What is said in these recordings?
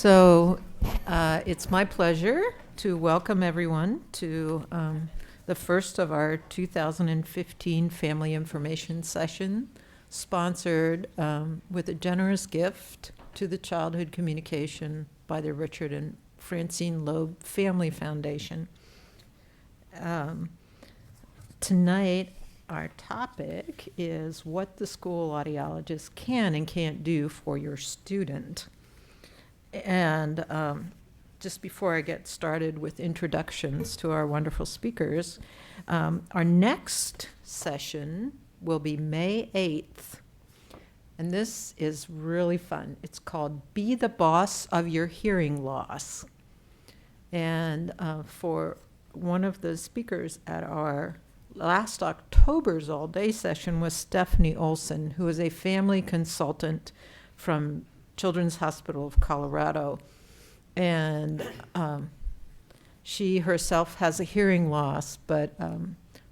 So it's my pleasure to welcome everyone to the first of our 2015 Family Information Session, sponsored with a generous gift to the Childhood Communication by the Richard and Francine Loeb Family Foundation. Tonight, our topic is what the school audiologist can and can't do for your student. And just before I get started with introductions to our wonderful speakers, our next session will be May 8th. And this is really fun. It's called Be the Boss of Your Hearing Loss. And for one of the speakers at our last October's all-day session was Stephanie Olson, who is a family consultant from Children's Hospital of Colorado. And she herself has a hearing loss, but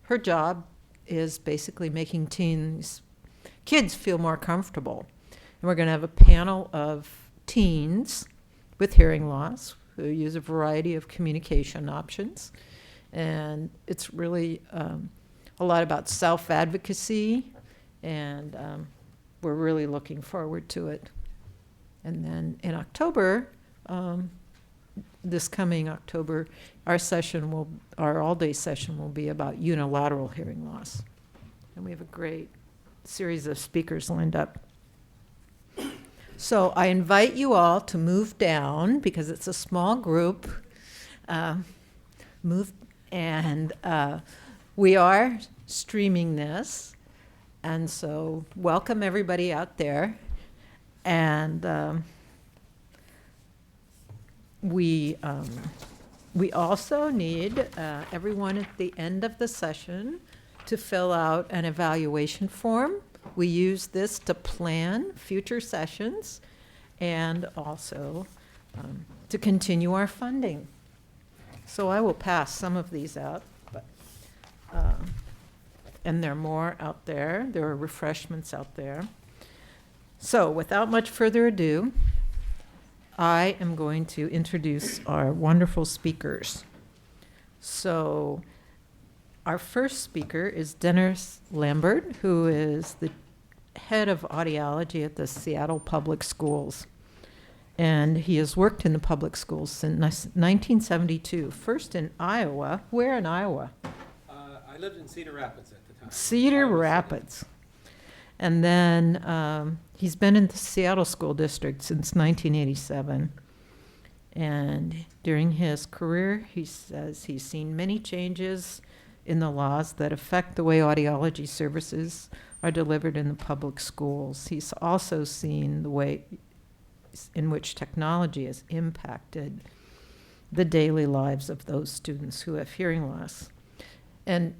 her job is basically making kids feel more comfortable. And we're going to have a panel of teens with hearing loss who use a variety of communication options. And it's really a lot about self-advocacy, and we're really looking forward to it. And then in October, this coming October, our all-day session will be about unilateral hearing loss. And we have a great series of speakers lined up. So I invite you all to move down because it's a small group. We are streaming this. And so welcome everybody out there. And we also need everyone at the end of the session to fill out an evaluation form. We use this to plan future sessions and also to continue our funding. So I will pass some of these out, and there are more out there. There are refreshments out there. So without much further ado, I am going to introduce our wonderful speakers. So our first speaker is Dennis Lambert, who is the head of audiology at the Seattle Public Schools. And he has worked in the public schools since 1972, first in Iowa. Where in Iowa? I lived in Cedar Rapids at the time. Cedar Rapids. And then he's been in the Seattle School District since 1987. And during his career, he says he's seen many changes in the laws that affect the way audiology services are delivered in the public schools. He's also seen the way in which technology has impacted the daily lives of those students who have hearing loss. And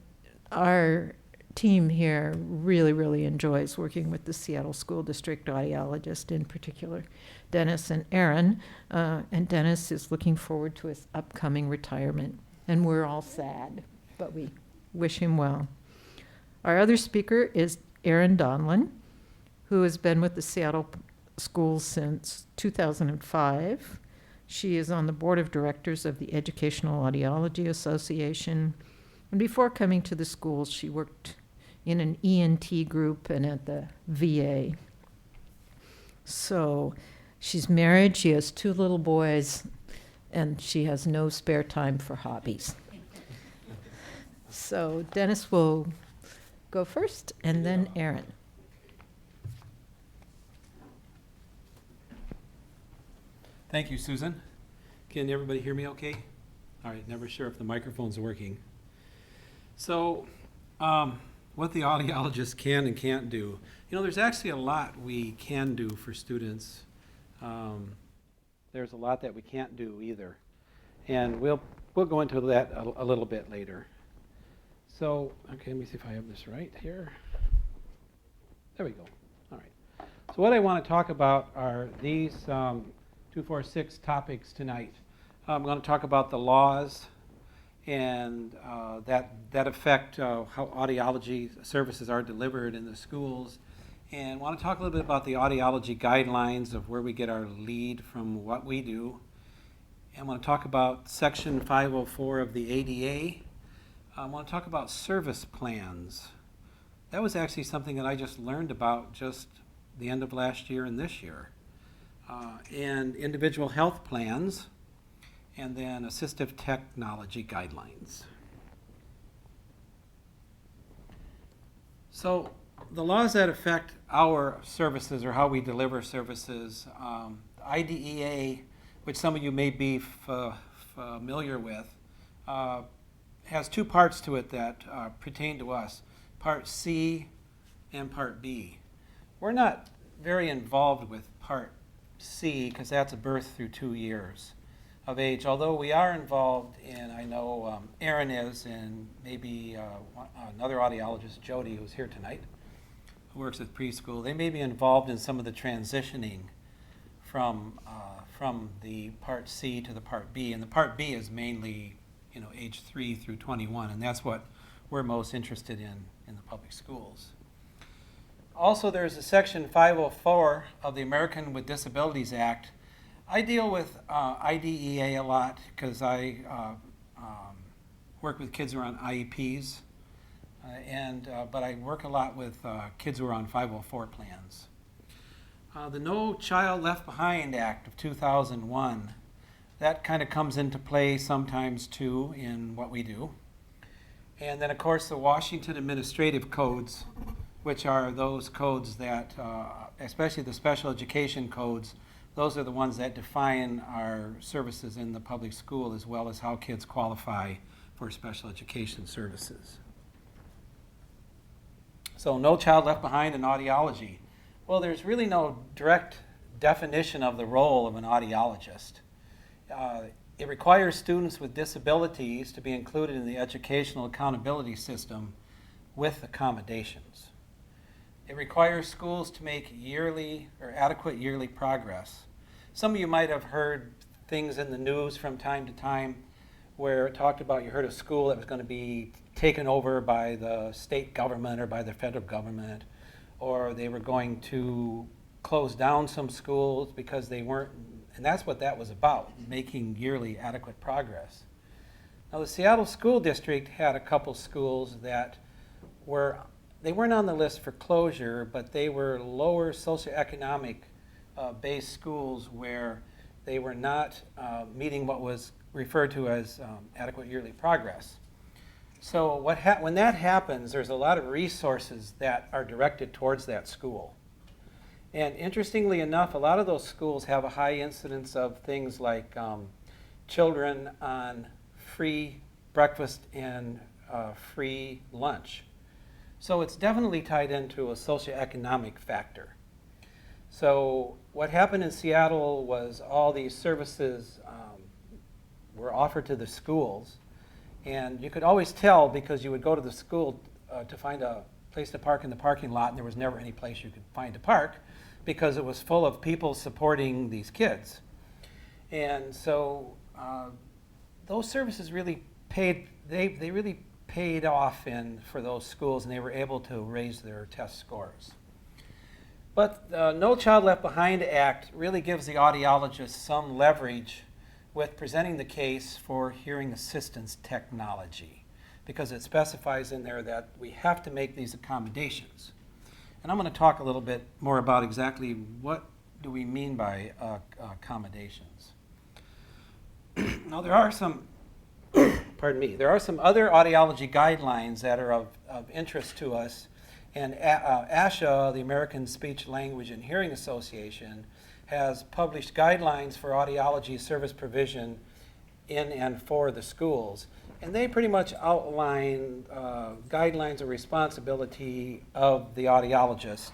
our team here really, really enjoys working with the Seattle School District audiologist, in particular, Dennis and Erin. And Dennis is looking forward to his upcoming retirement. And we're all sad, but we wish him well. Our other speaker is Erin Donlin, who has been with the Seattle Schools since 2005. She is on the board of directors of the Educational Audiology Association. And before coming to the schools, she worked in an ENT group and at the VA. So she's married, she has 2 little boys, and she has no spare time for hobbies. So Dennis will go first, and then Erin. Thank you, Susan. Can everybody hear me okay? All right, never sure if the microphone's working. So, what the audiologist can and can't do. There's actually a lot we can do for students. There's a lot that we can't do either. And we'll go into that a little bit later. So, okay, let me see if I have this right here. There we go. All right. So what I want to talk about are these 2, 4, 6 topics tonight. I'm going to talk about the laws and that affect how audiology services are delivered in the schools, and want to talk a little bit about the audiology guidelines of where we get our lead from what we do. And I want to talk about Section 504 of the ADA. I want to talk about service plans. That was actually something that I just learned about just the end of last year and this year. And individual health plans, and then assistive technology guidelines. So the laws that affect our services or how we deliver services, IDEA, which some of you may be familiar with, has two parts to it that pertain to us, Part C and Part B. We're not very involved with Part C because that's a birth through 2 years of age, although we are involved in, I know Erin is, and maybe another audiologist, Jody, who's here tonight, who works with preschool. They may be involved in some of the transitioning from the Part C to the Part B, and the Part B is mainly, age 3 through 21, and that's what we're most interested in the public schools. Also, there's a Section 504 of the American with Disabilities Act. I deal with IDEA a lot because I work with kids who are on IEPs, but I work a lot with kids who are on 504 plans. The No Child Left Behind Act of 2001, that kind of comes into play sometimes too in what we do. And then of course the Washington Administrative Codes, which are those codes that, especially the special education codes, those are the ones that define our services in the public school as well as how kids qualify for special education services. So No Child Left Behind in audiology. Well, there's really no direct definition of the role of an audiologist. It requires students with disabilities to be included in the educational accountability system with accommodations. It requires schools to make yearly or adequate yearly progress. Some of you might have heard things in the news from time to time where it talked about, you heard a school that was going to be taken over by the state government or by the federal government, or they were going to close down some schools because they weren't, and that's what that was about, making yearly adequate progress. Now the Seattle School District had a couple schools that they weren't on the list for closure, but they were lower socioeconomic based schools where they were not meeting what was referred to as adequate yearly progress. So when that happens, there's a lot of resources that are directed towards that school. And interestingly enough, a lot of those schools have a high incidence of things like children on free breakfast and free lunch. So it's definitely tied into a socioeconomic factor. So what happened in Seattle was all these services were offered to the schools, and you could always tell because you would go to the school to find a place to park in the parking lot, and there was never any place you could find to park because it was full of people supporting these kids. And so those services really paid, they really paid off for those schools, and they were able to raise their test scores. But the No Child Left Behind Act really gives the audiologist some leverage with presenting the case for hearing assistance technology, because it specifies in there that we have to make these accommodations. And I'm going to talk a little bit more about exactly what do we mean by accommodations. Now there are some, there are some other audiology guidelines that are of interest to us, and ASHA, the American Speech, Language, and Hearing Association, has published guidelines for audiology service provision in and for the schools. And they pretty much outline guidelines of responsibility of the audiologist.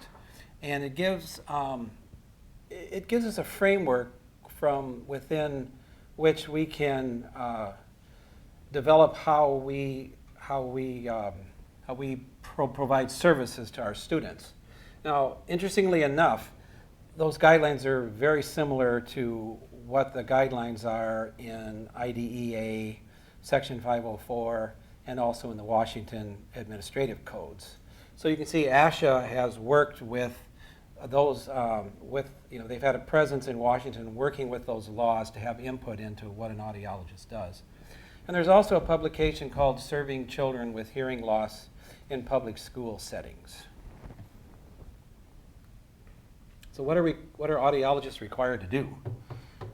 And it gives us a framework from within which we can develop how we provide services to our students. Now, interestingly enough, those guidelines are very similar to what the guidelines are in IDEA, Section 504, and also in the Washington Administrative Codes. So you can see ASHA has worked with those they've had a presence in Washington working with those laws to have input into what an audiologist does. And there's also a publication called Serving Children with Hearing Loss in Public School Settings. So what are audiologists required to do?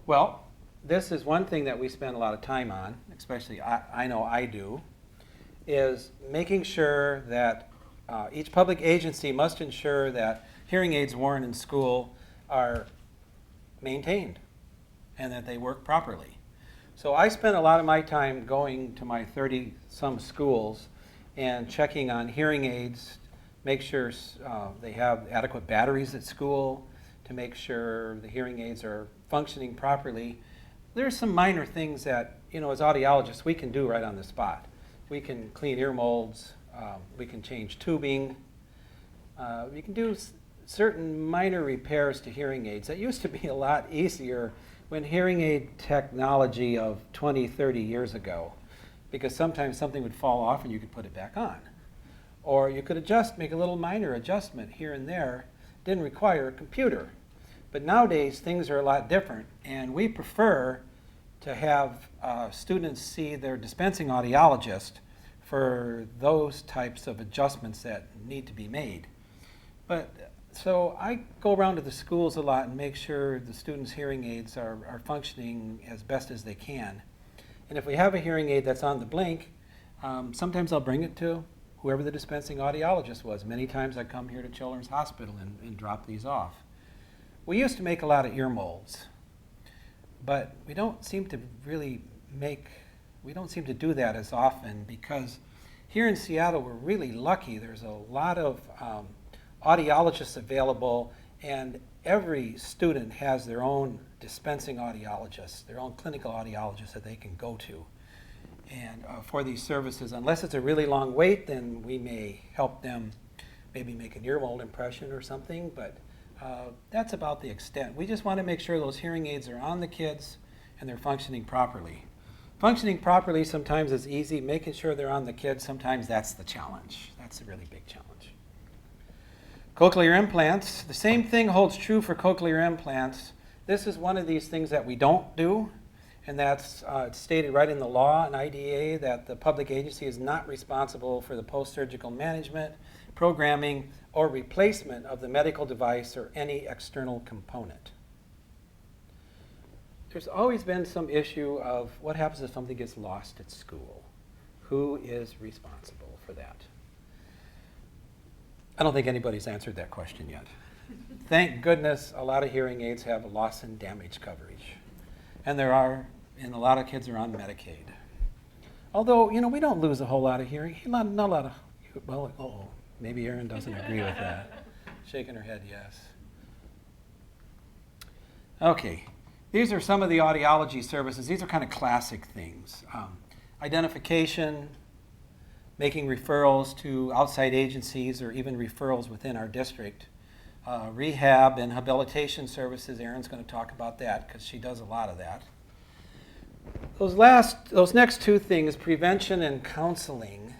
Well, this is one thing that we spend a lot of time on, especially I know I do, is making sure that each public agency must ensure that hearing aids worn in school are maintained and that they work properly. So I spent a lot of my time going to my 30-some schools and checking on hearing aids, make sure they have adequate batteries at school, to make sure the hearing aids are functioning properly. There's some minor things that, as audiologists, we can do right on the spot. We can clean ear molds, we can change tubing, we can do certain minor repairs to hearing aids. That used to be a lot easier when hearing aid technology of 20, 30 years ago, because sometimes something would fall off and you could put it back on. Or you could make a little minor adjustment here and there. Didn't require a computer. But nowadays things are a lot different, and we prefer to have students see their dispensing audiologist for those types of adjustments that need to be made. So I go around to the schools a lot and make sure the students' hearing aids are functioning as best as they can. And if we have a hearing aid that's on the blink, sometimes I'll bring it to whoever the dispensing audiologist was. Many times I come here to Children's Hospital and drop these off. We used to make a lot of ear molds, but we don't seem to do that as often, because here in Seattle we're really lucky. There's a lot of audiologists available, and every student has their own dispensing audiologist, their own clinical audiologist that they can go to. And for these services, unless it's a really long wait, then we may help them maybe make an ear mold impression or something, but that's about the extent. We just want to make sure those hearing aids are on the kids and they're functioning properly. Functioning properly sometimes is easy. Making sure they're on the kids, sometimes that's the challenge. That's a really big challenge. Cochlear implants. The same thing holds true for cochlear implants. This is one of these things that we don't do, and that's it's stated right in the law and IDEA that the public agency is not responsible for the post-surgical management, programming, or replacement of the medical device or any external component. There's always been some issue of what happens if something gets lost at school. Who is responsible for that? I don't think anybody's answered that question yet. Thank goodness a lot of hearing aids have loss and damage coverage. And and a lot of kids are on Medicaid. Although, we don't lose a whole lot of hearing. Not a lot of, maybe Erin doesn't agree with that. Shaking her head, yes. Okay, these are some of the audiology services. These are kind of classic things. Identification, making referrals to outside agencies or even referrals within our district. Rehab and habilitation services, Erin's going to talk about that because she does a lot of that. Those next two things, prevention and counseling.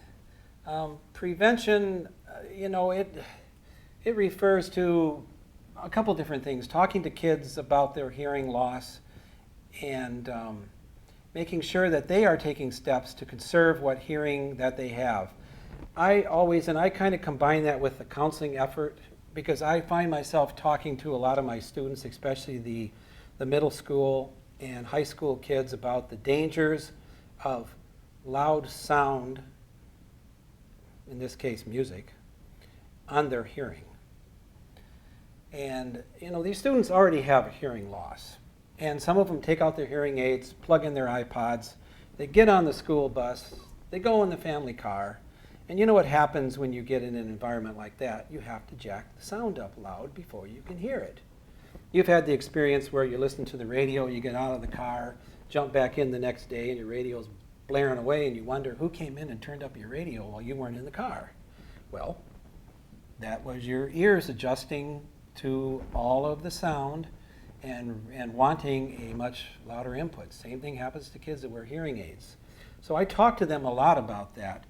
Prevention, it refers to a couple different things. Talking to kids about their hearing loss and making sure that they are taking steps to conserve what hearing that they have. I kind of combine that with the counseling effort, because I find myself talking to a lot of my students, especially the middle school and high school kids, about the dangers of loud sound, in this case music, on their hearing. And these students already have a hearing loss, and some of them take out their hearing aids, plug in their iPods, they get on the school bus, they go in the family car, and you know what happens when you get in an environment like that? You have to jack the sound up loud before you can hear it. You've had the experience where you listen to the radio, you get out of the car, jump back in the next day, and your radio's blaring away, and you wonder who came in and turned up your radio while you weren't in the car. Well, that was your ears adjusting to all of the sound and wanting a much louder input. Same thing happens to kids that wear hearing aids. So I talk to them a lot about that.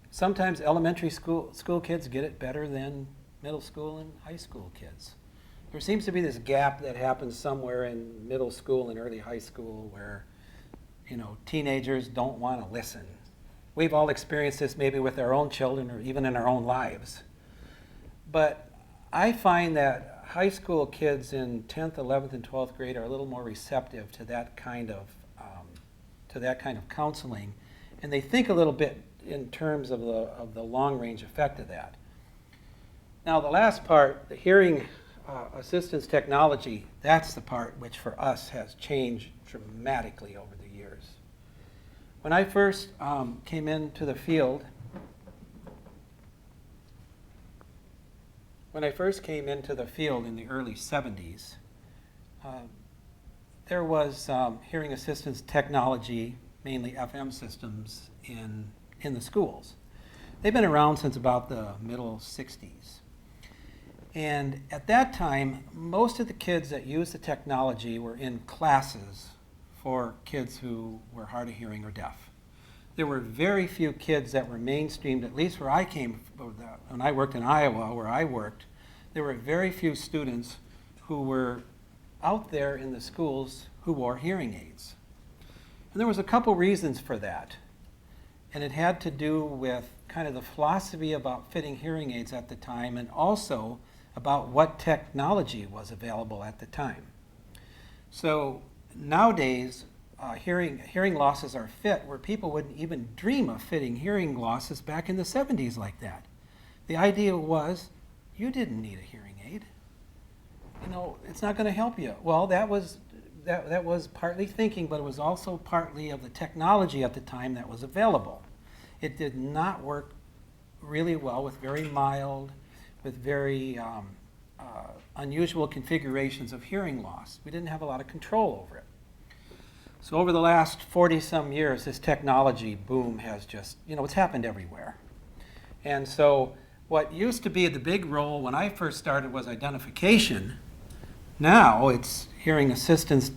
Sometimes elementary school kids get it better than middle school and high school kids. There seems to be this gap that happens somewhere in middle school and early high school where, teenagers don't want to listen. We've all experienced this maybe with our own children or even in our own lives. But I find that high school kids in 10th, 11th, and 12th grade are a little more receptive to that kind of counseling, and they think a little bit in terms of the long-range effect of that. Now, the last part, the hearing assistance technology, that's the part which for us has changed dramatically over the years. When I first came into the field, in the early 70s, there was hearing assistance technology, mainly FM systems, in the schools. They've been around since about the middle 60s. And at that time, most of the kids that used the technology were in classes for kids who were hard of hearing or deaf. There were very few kids that were mainstreamed, at least where I came, when I worked in Iowa, where I worked, there were very few students who were out there in the schools who wore hearing aids. And there was a couple reasons for that. And it had to do with kind of the philosophy about fitting hearing aids at the time, and also about what technology was available at the time. So nowadays, hearing losses are fit where people wouldn't even dream of fitting hearing losses back in the 70s like that. The idea was, you didn't need a hearing aid. It's not going to help you. Well, that was partly thinking, but it was also partly of the technology at the time that was available. It did not work really well with very mild, with very unusual configurations of hearing loss. We didn't have a lot of control over it. So over the last 40-some years, this technology boom has just, it's happened everywhere. And so what used to be the big role when I first started was identification. Now it's hearing assistance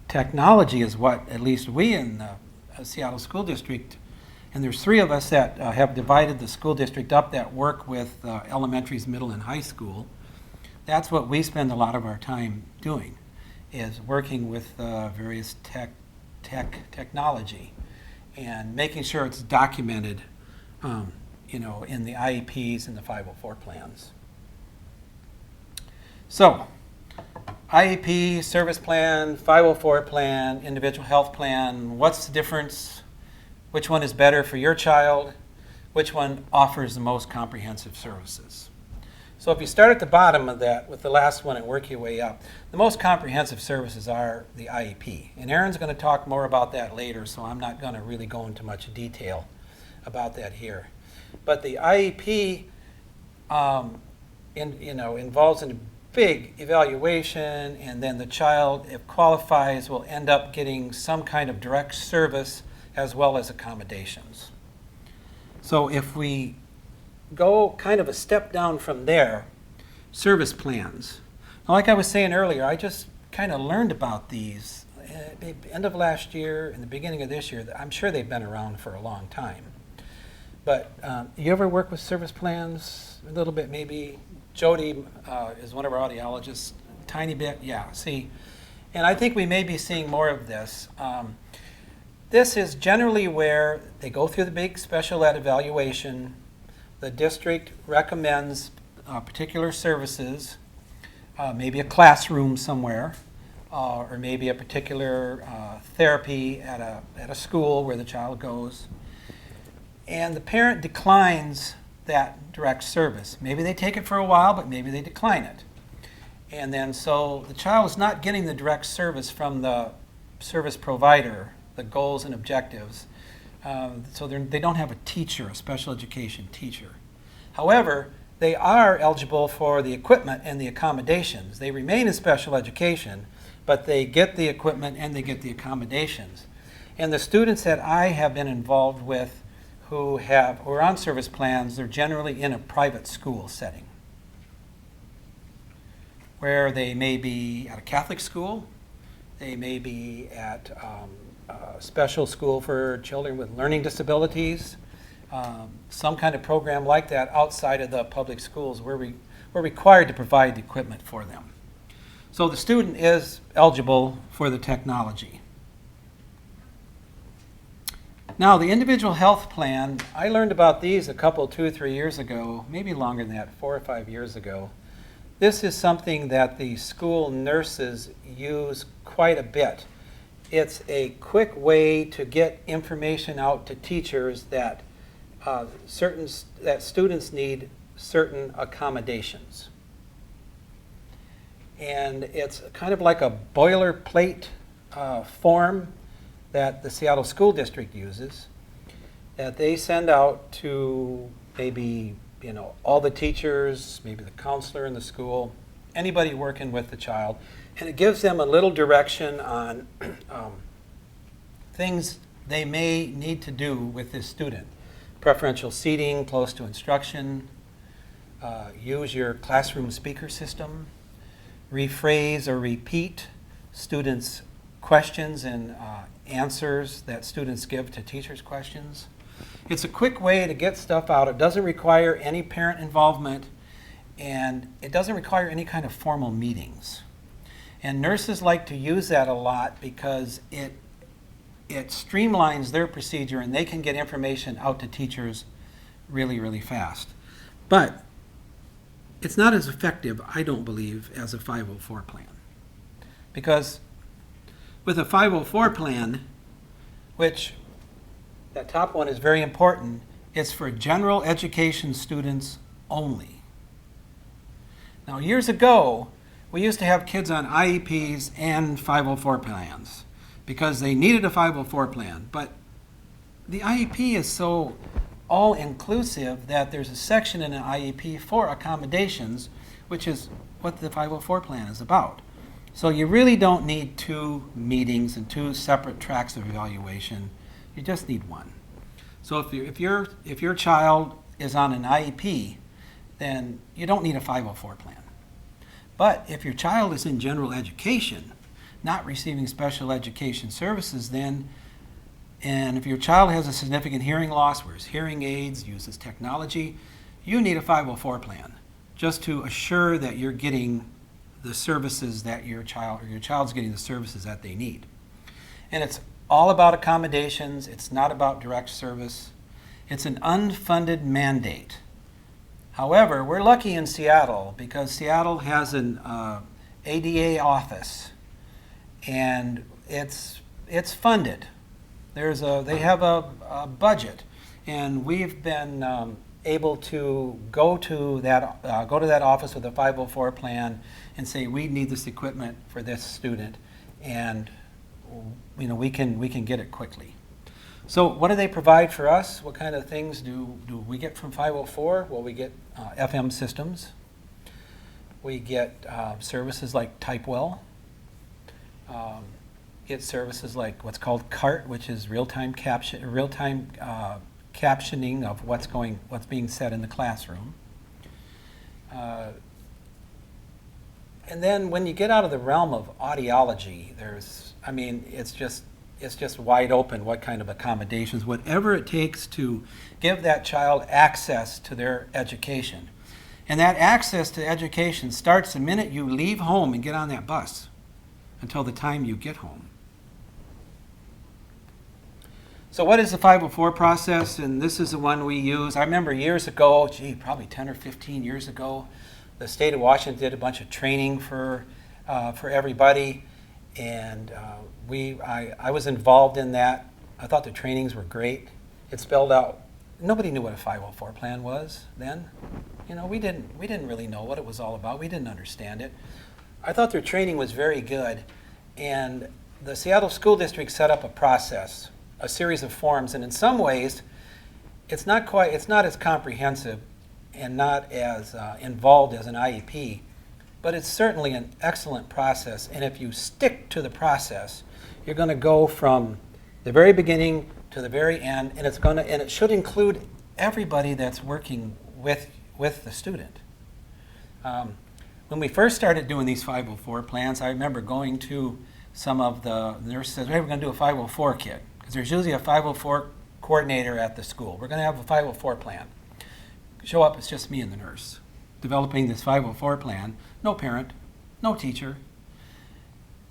technology is what at least we in the Seattle School District, and there's 3 of us that have divided the school district up that work with elementaries, middle, and high school. That's what we spend a lot of our time doing, is working with various technology and making sure it's documented in the IEPs and the 504 plans. So, IEP, service plan, 504 plan, individual health plan, what's the difference? Which one is better for your child? Which one offers the most comprehensive services? So if you start at the bottom of that with the last one and work your way up, the most comprehensive services are the IEP. And Erin's going to talk more about that later, so I'm not going to really go into much detail about that here. But the IEP involves a big evaluation, and then the child, if qualifies, will end up getting some kind of direct service as well as accommodations. So if we go kind of a step down from there, service plans. Now, like I was saying earlier, I just kind of learned about these at the end of last year and the beginning of this year. I'm sure they've been around for a long time. But you ever work with service plans a little bit maybe? Jody is one of our audiologists, a tiny bit, yeah, see. And I think we may be seeing more of this. This is generally where they go through the big special ed evaluation. The district recommends particular services, maybe a classroom somewhere, or maybe a particular therapy at a school where the child goes. And the parent declines that direct service. Maybe they take it for a while, but maybe they decline it. And then so the child is not getting the direct service from the service provider, the goals and objectives. So they don't have a teacher, a special education teacher. However, they are eligible for the equipment and the accommodations. They remain in special education, but they get the equipment and they get the accommodations. And the students that I have been involved with who are on service plans, they're generally in a private school setting, where they may be at a Catholic school, they may be at a special school for children with learning disabilities, some kind of program like that outside of the public schools where we're required to provide the equipment for them. So the student is eligible for the technology. Now, the individual health plan, I learned about these a couple, 2 or 3 years ago, maybe longer than that, 4 or 5 years ago. This is something that the school nurses use quite a bit. It's a quick way to get information out to teachers that students need certain accommodations. And it's kind of like a boilerplate form that the Seattle School District uses, that they send out to maybe, all the teachers, maybe the counselor in the school, anybody working with the child, and it gives them a little direction on things they may need to do with this student. Preferential seating close to instruction, use your classroom speaker system, rephrase or repeat students' questions and answers that students give to teachers' questions. It's a quick way to get stuff out. It doesn't require any parent involvement, and it doesn't require any kind of formal meetings. And nurses like to use that a lot because it streamlines their procedure and they can get information out to teachers really, really fast. But it's not as effective, I don't believe, as a 504 plan. Because with a 504 plan, which that top one is very important, it's for general education students only. Now, years ago, we used to have kids on IEPs and 504 plans because they needed a 504 plan. But the IEP is so all-inclusive that there's a section in an IEP for accommodations, which is what the 504 plan is about. So you really don't need 2 meetings and 2 separate tracks of evaluation. You just need one. So if your child is on an IEP, then you don't need a 504 plan. But if your child is in general education, not receiving special education services, and if your child has a significant hearing loss, wears hearing aids, uses technology, you need a 504 plan just to assure that you're getting the services that your child's getting the services that they need. And it's all about accommodations. It's not about direct service. It's an unfunded mandate. However, we're lucky in Seattle because Seattle has an ADA office, and it's funded. They have a budget, and we've been able to go to that office with a 504 plan and say we need this equipment for this student, and we can get it quickly. So what do they provide for us? What kind of things do we get from 504? Well, we get FM systems. We get services like Typewell. Get services like what's called CART, which is real-time captioning of what's being said in the classroom. And then when you get out of the realm of audiology, it's just wide open what kind of accommodations, whatever it takes to give that child access to their education. And that access to education starts the minute you leave home and get on that bus until the time you get home. So what is the 504 process? And this is the one we use. I remember years ago, probably 10 or 15 years ago, the state of Washington did a bunch of training for everybody, and I was involved in that. I thought the trainings were great. It spelled out, nobody knew what a 504 plan was then. We didn't really know what it was all about. We didn't understand it. I thought their training was very good, and the Seattle School District set up a process, a series of forms, and in some ways, it's not as comprehensive and not as involved as an IEP, but it's certainly an excellent process. And if you stick to the process, you're going to go from the very beginning to the very end, and it should include everybody that's working with the student. When we first started doing these 504 plans, I remember going to some of the nurses said, hey, we're going to do a 504 kid, because there's usually a 504 coordinator at the school. We're going to have a 504 plan. Show up, it's just me and the nurse. developing this 504 plan, no parent, no teacher.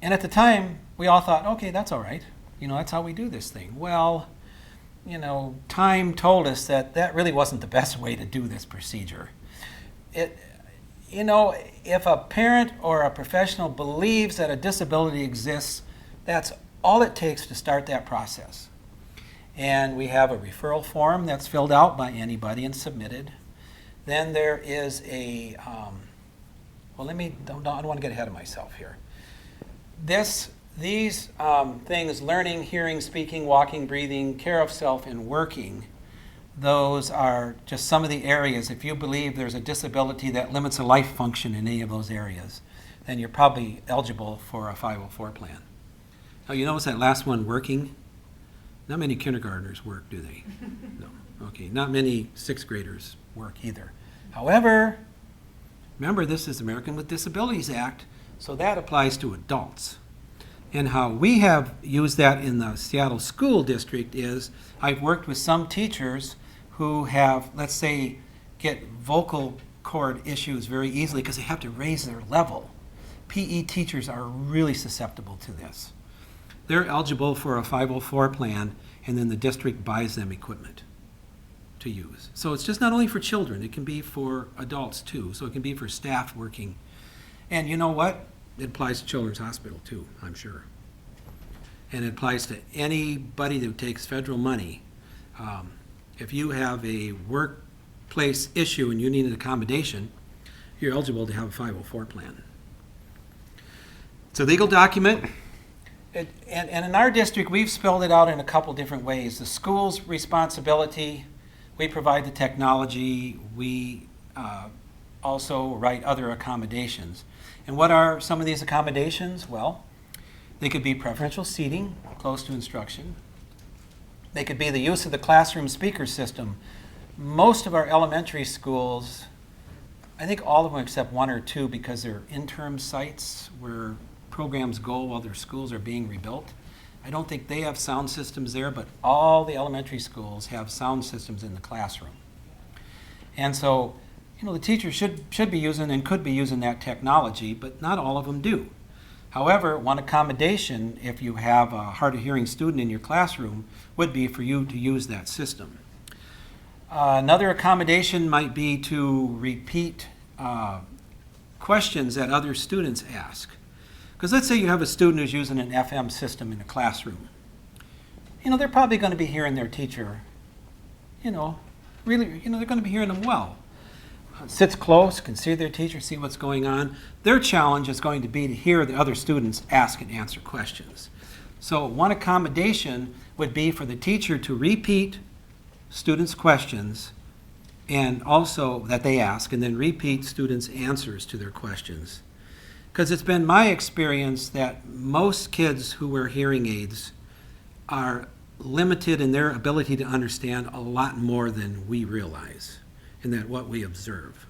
And at the time, we all thought, okay, that's all right. That's how we do this thing. Well, time told us that that really wasn't the best way to do this procedure. If a parent or a professional believes that a disability exists, that's all it takes to start that process. And we have a referral form that's filled out by anybody and submitted. Then there is a, I don't want to get ahead of myself here. These things, learning, hearing, speaking, walking, breathing, care of self, and working, those are just some of the areas. If you believe there's a disability that limits a life function in any of those areas, then you're probably eligible for a 504 plan. Now, you notice that last one, working? Not many kindergartners work, do they? No. Okay, not many sixth graders work either. However, remember, this is American with Disabilities Act, so that applies to adults. And how we have used that in the Seattle School District is I've worked with some teachers who have, let's say, get vocal cord issues very easily because they have to raise their level. PE teachers are really susceptible to this. They're eligible for a 504 plan, and then the district buys them equipment to use. So it's just not only for children, it can be for adults too. So it can be for staff working. And you know what? It applies to Children's Hospital too, I'm sure. And it applies to anybody that takes federal money. If you have a workplace issue and you need an accommodation, you're eligible to have a 504 plan. It's a legal document. And in our district, we've spelled it out in a couple different ways. The school's responsibility, we provide the technology, we also write other accommodations. And what are some of these accommodations? Well, they could be preferential seating close to instruction. They could be the use of the classroom speaker system. Most of our elementary schools, I think all of them except one or two, because they're interim sites where programs go while their schools are being rebuilt. I don't think they have sound systems there, but all the elementary schools have sound systems in the classroom. And so, the teacher should be using and could be using that technology, but not all of them do. However, one accommodation, if you have a hard of hearing student in your classroom, would be for you to use that system. Another accommodation might be to repeat questions that other students ask. Because let's say you have a student who's using an FM system in a classroom. They're probably going to be hearing their teacher, really, they're going to be hearing them well. Sits close, can see their teacher, see what's going on. Their challenge is going to be to hear the other students ask and answer questions. So one accommodation would be for the teacher to repeat students' questions and also that they ask, and then repeat students' answers to their questions. Because it's been my experience that most kids who wear hearing aids are limited in their ability to understand a lot more than we realize and that what we observe.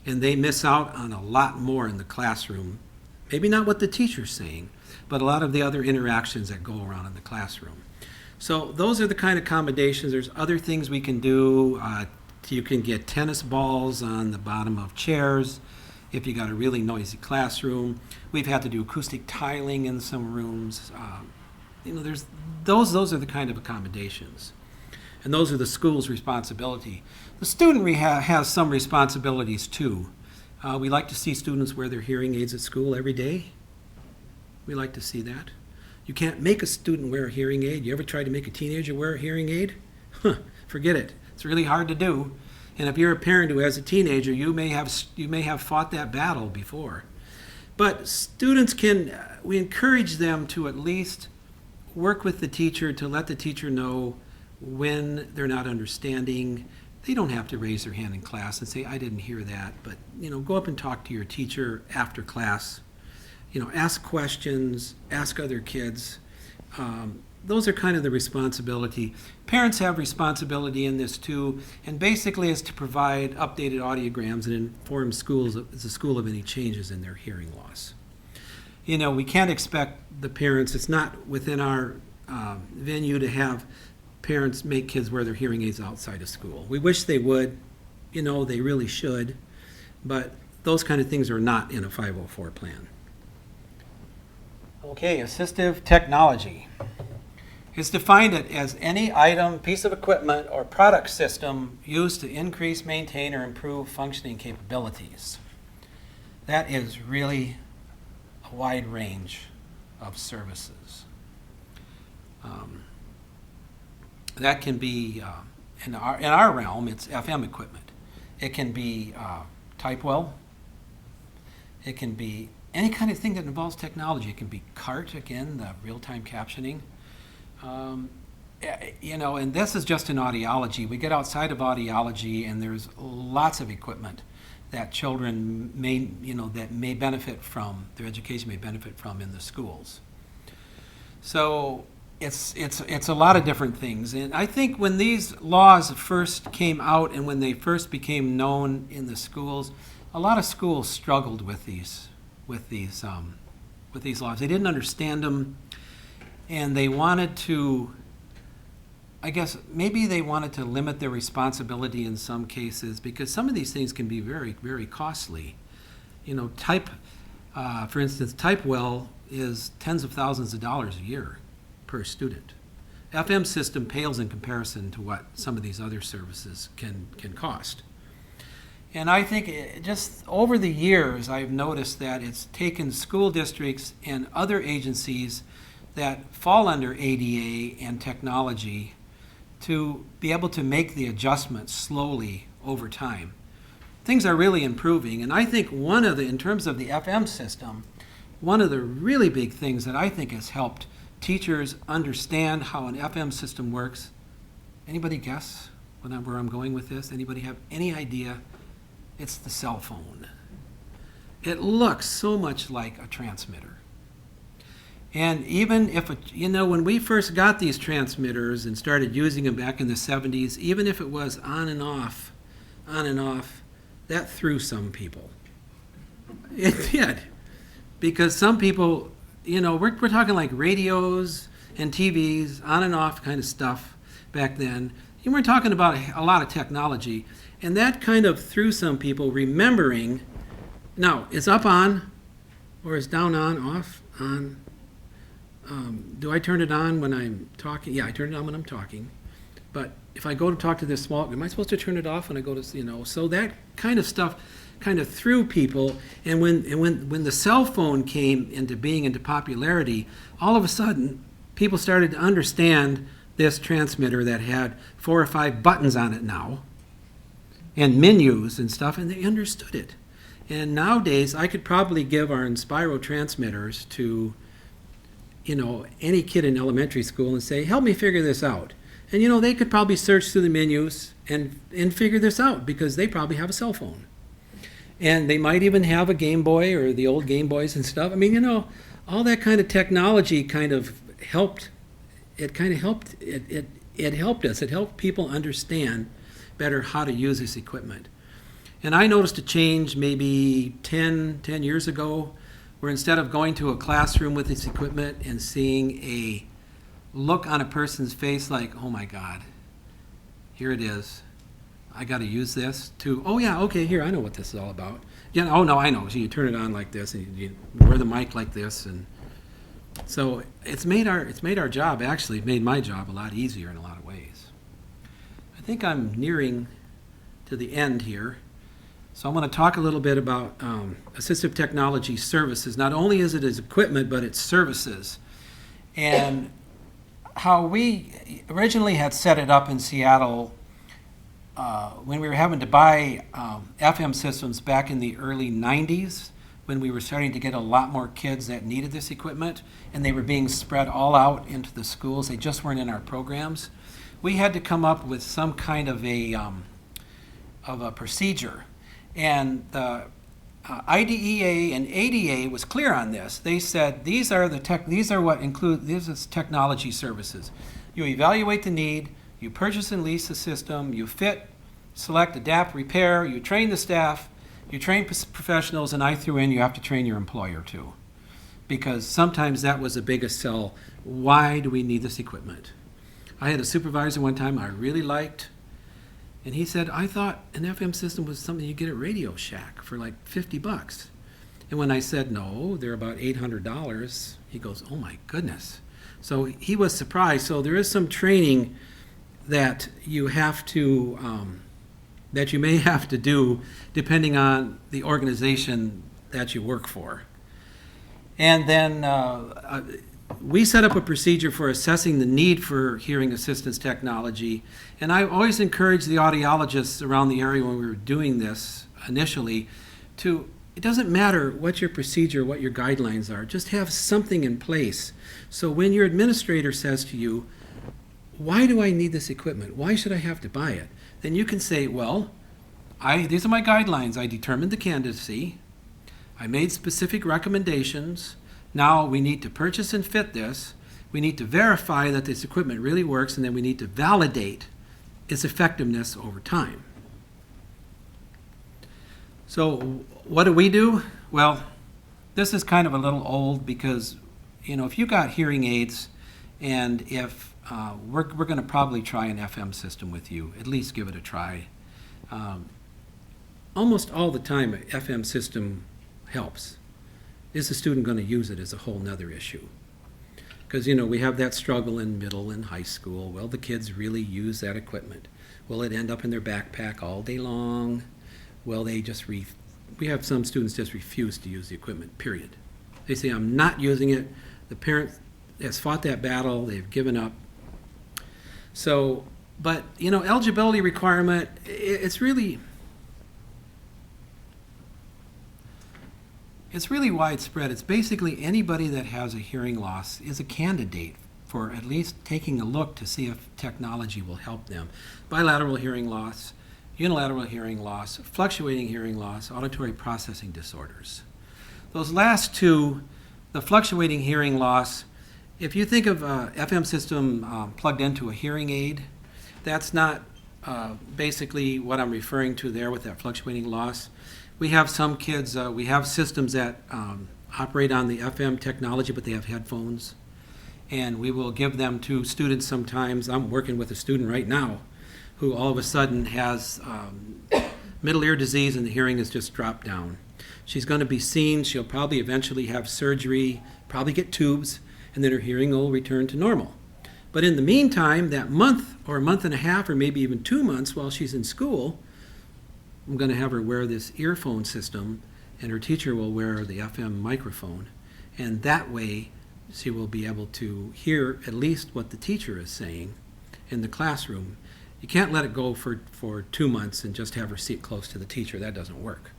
And they miss out on a lot more in the classroom. Maybe not what the teacher's saying, but a lot of the other interactions that go around in the classroom. So those are the kind of accommodations. There's other things we can do. You can get tennis balls on the bottom of chairs if you got a really noisy classroom. We've had to do acoustic tiling in some rooms. Those are the kind of accommodations. And those are the school's responsibility. The student has some responsibilities too. We like to see students wear their hearing aids at school every day. We like to see that. You can't make a student wear a hearing aid. You ever tried to make a teenager wear a hearing aid? Forget it. It's really hard to do. And if you're a parent who has a teenager, you may have fought that battle before. But students we encourage them to at least work with the teacher to let the teacher know when they're not understanding. They don't have to raise their hand in class and say, I didn't hear that, but go up and talk to your teacher after class. Ask questions, ask other kids. Those are kind of the responsibility. Parents have responsibility in this too, and basically is to provide updated audiograms and inform the school of any changes in their hearing loss. We can't expect the parents, it's not within our venue to have parents make kids wear their hearing aids outside of school. We wish they would, they really should. but those kind of things are not in a 504 plan. Okay, assistive technology is defined as any item, piece of equipment, or product system used to increase, maintain, or improve functioning capabilities. That is really a wide range of services. That can be, in our realm, it's FM equipment. It can be type well. It can be any kind of thing that involves technology. It can be CART, again, the real-time captioning. And this is just in audiology. We get outside of audiology, and there's lots of equipment that children may benefit from, their education may benefit from in the schools. So it's a lot of different things. And I think when these laws first came out and when they first became known in the schools, a lot of schools struggled with these laws. They didn't understand them, and they wanted to, I guess, maybe they wanted to limit their responsibility in some cases, because some of these things can be very, very costly. For instance, type well is tens of thousands of dollars a year per student. FM system pales in comparison to what some of these other services can cost. And I think just over the years, I've noticed that it's taken school districts and other agencies that fall under ADA and technology to be able to make the adjustments slowly over time. Things are really improving, and I think in terms of the FM system, one of the really big things that I think has helped teachers understand how an FM system works. Anybody guess where I'm going with this? Anybody have any idea? It's the cell phone. It looks so much like a transmitter. And even if, when we first got these transmitters and started using them back in the 70s, even if it was on and off, that threw some people. It did. Because some people, we're talking like radios and TVs, on and off kind of stuff back then. And we're talking about a lot of technology. And that kind of threw some people, remembering, now, it's up on, or it's down on, off, on. Do I turn it on when I'm talking? Yeah, I turn it on when I'm talking. But if I go to talk to this small, am I supposed to turn it off when I go to, so that kind of stuff kind of threw people. And when the cell phone came into popularity, all of a sudden, people started to understand this transmitter that had 4 or 5 buttons on it now, and menus and stuff, and they understood it. And nowadays, I could probably give our Inspiro transmitters to, any kid in elementary school and say, help me figure this out. And, they could probably search through the menus and figure this out, because they probably have a cell phone. And they might even have a Game Boy or the old Game Boys and stuff. I mean, all that kind of technology kind of helped. It helped us. It helped people understand better how to use this equipment. And I noticed a change maybe 10 years ago, where instead of going to a classroom with this equipment and seeing a look on a person's face like, oh my God, here it is, I got to use this, to, oh yeah, okay, here, I know what this is all about. Yeah, oh no, I know. So you turn it on like this, and you wear the mic like this, and so it's made our job, actually, it made my job a lot easier in a lot of ways. I think I'm nearing to the end here. So I want to talk a little bit about assistive technology services. Not only is it as equipment, but it's services. And how we originally had set it up in Seattle when we were having to buy FM systems back in the early 90s, when we were starting to get a lot more kids that needed this equipment, and they were being spread all out into the schools. They just weren't in our programs. We had to come up with some kind of a procedure. And the IDEA and ADA was clear on this. They said these are technology services. You evaluate the need, you purchase and lease the system, you fit, select, adapt, repair, you train the staff, you train professionals, and I threw in you have to train your employer too. Because sometimes that was the biggest sell. Why do we need this equipment? I had a supervisor one time I really liked, And he said, I thought an FM system was something you get at Radio Shack for like $50. And when I said, no, they're about $800, he goes, oh my goodness. So he was surprised. So there is some training that you have to, that you may have to do depending on the organization that you work for. And then we set up a procedure for assessing the need for hearing assistance technology. And I always encourage the audiologists around the area when we were doing this initially to, it doesn't matter what your procedure, what your guidelines are, just have something in place. So when your administrator says to you, why do I need this equipment? Why should I have to buy it? Then you can say, well, these are my guidelines. I determined the candidacy. I made specific recommendations. Now we need to purchase and fit this. We need to verify that this equipment really works, and then we need to validate its effectiveness over time. So what do we do? Well, this is kind of a little old because, if you got hearing aids, and if we're going to probably try an FM system with you, at least give it a try. Almost all the time, an FM system helps. Is the student going to use it is a whole nother issue. Because, we have that struggle in middle and high school. Will the kids really use that equipment? Will it end up in their backpack all day long? Will they just we have some students just refuse to use the equipment, period. They say, I'm not using it. The parent has fought that battle. They've given up. So, but, eligibility requirement, it's really widespread. It's basically anybody that has a hearing loss is a candidate for at least taking a look to see if technology will help them. Bilateral hearing loss, unilateral hearing loss, fluctuating hearing loss, auditory processing disorders. Those last two, the fluctuating hearing loss, if you think of a FM system plugged into a hearing aid, that's not basically what I'm referring to there with that fluctuating loss. We have some kids, we have systems that operate on the FM technology, but they have headphones. And we will give them to students sometimes. I'm working with a student right now who all of a sudden has middle ear disease and the hearing has just dropped down. She's going to be seen. She'll probably eventually have surgery, probably get tubes, and then her hearing will return to normal. But in the meantime, that month or a month and a half or maybe even 2 months while she's in school, I'm going to have her wear this earphone system, and her teacher will wear the FM microphone. And that way, she will be able to hear at least what the teacher is saying in the classroom. You can't let it go for 2 months and just have her sit close to the teacher. That doesn't work.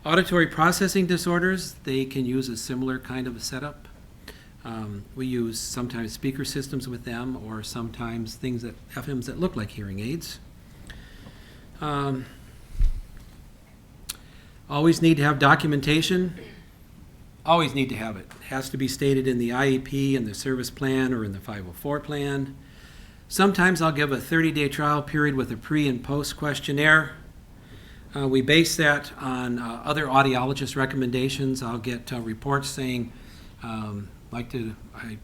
Auditory processing disorders, they can use a similar kind of a setup. We use sometimes speaker systems with them, or sometimes FMs that look like hearing aids. Always need to have documentation. Always need to have it. It has to be stated in the IEP, in the service plan, or in the 504 plan. Sometimes I'll give a 30-day trial period with a pre and post questionnaire. We base that on other audiologist recommendations. I'll get reports saying, I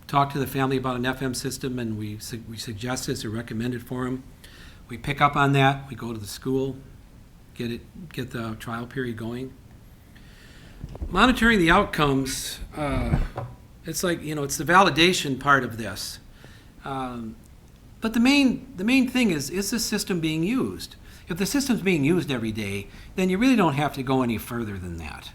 talked to the family about an FM system and we suggest this or recommend it for them. We pick up on that. We go to the school, get the trial period going. Monitoring the outcomes, it's like, it's the validation part of this. But the main thing is the system being used? If the system's being used every day, then you really don't have to go any further than that.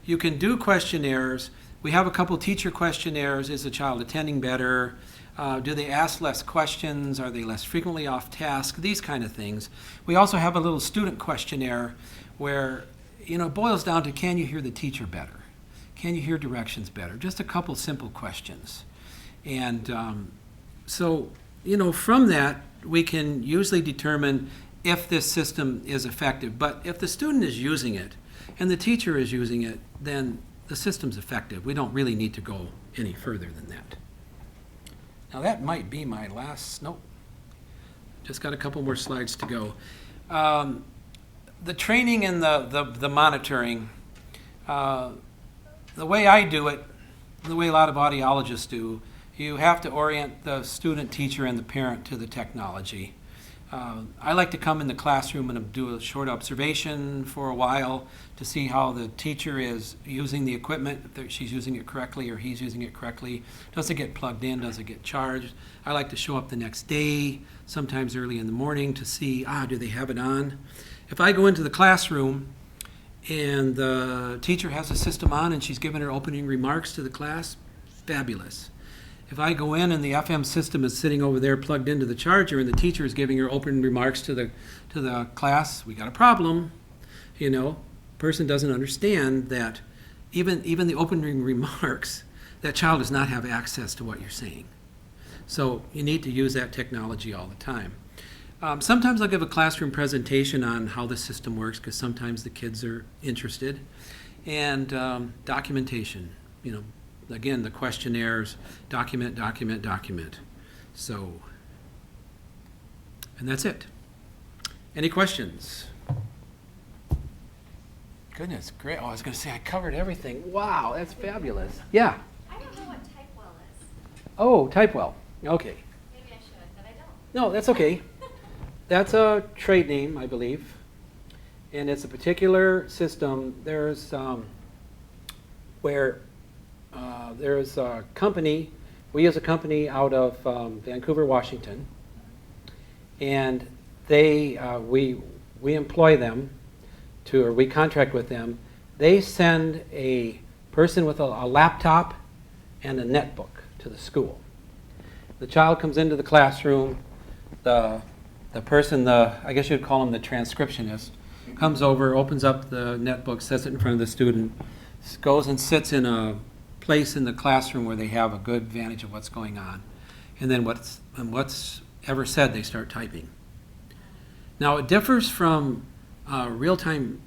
You can do questionnaires. We have a couple teacher questionnaires. Is the child attending better? Do they ask less questions? Are they less frequently off task? These kind of things. We also have a little student questionnaire where, it boils down to, can you hear the teacher better? Can you hear directions better? Just a couple simple questions. And so, from that, we can usually determine if this system is effective. But if the student is using it and the teacher is using it, then the system's effective. We don't really need to go any further than that. Now that might be my last, nope. Just got a couple more slides to go. The training and the monitoring, the way I do it, the way a lot of audiologists do, you have to orient the student, teacher, and the parent to the technology. I like to come in the classroom and do a short observation for a while to see how the teacher is using the equipment, if she's using it correctly or he's using it correctly. Does it get plugged in? Does it get charged? I like to show up the next day, sometimes early in the morning, to see, do they have it on? If I go into the classroom and the teacher has the system on and she's giving her opening remarks to the class, fabulous. If I go in and the FM system is sitting over there plugged into the charger and the teacher is giving her opening remarks to the class, we got a problem. Person doesn't understand that even the opening remarks, that child does not have access to what you're saying. So you need to use that technology all the time. Sometimes I'll give a classroom presentation on how the system works because sometimes the kids are interested. And documentation, again, the questionnaires, document. So, and that's it. Any questions? Goodness, great. Oh, I was going to say I covered everything. Wow, that's fabulous. Yeah. I don't know what Typewell is. Oh, Typewell. Okay. Maybe I should, but I don't. No, that's okay. That's a trade name, I believe. And it's a particular system. There's there's a company, we use a company out of Vancouver, Washington, and we employ them or we contract with them. They send a person with a laptop and a netbook to the school. The child comes into the classroom, the person, I guess you'd call him the transcriptionist, comes over, opens up the netbook, sets it in front of the student, goes and sits in a place in the classroom where they have a good vantage of what's going on. And then what's ever said, they start typing. Now it differs from real-time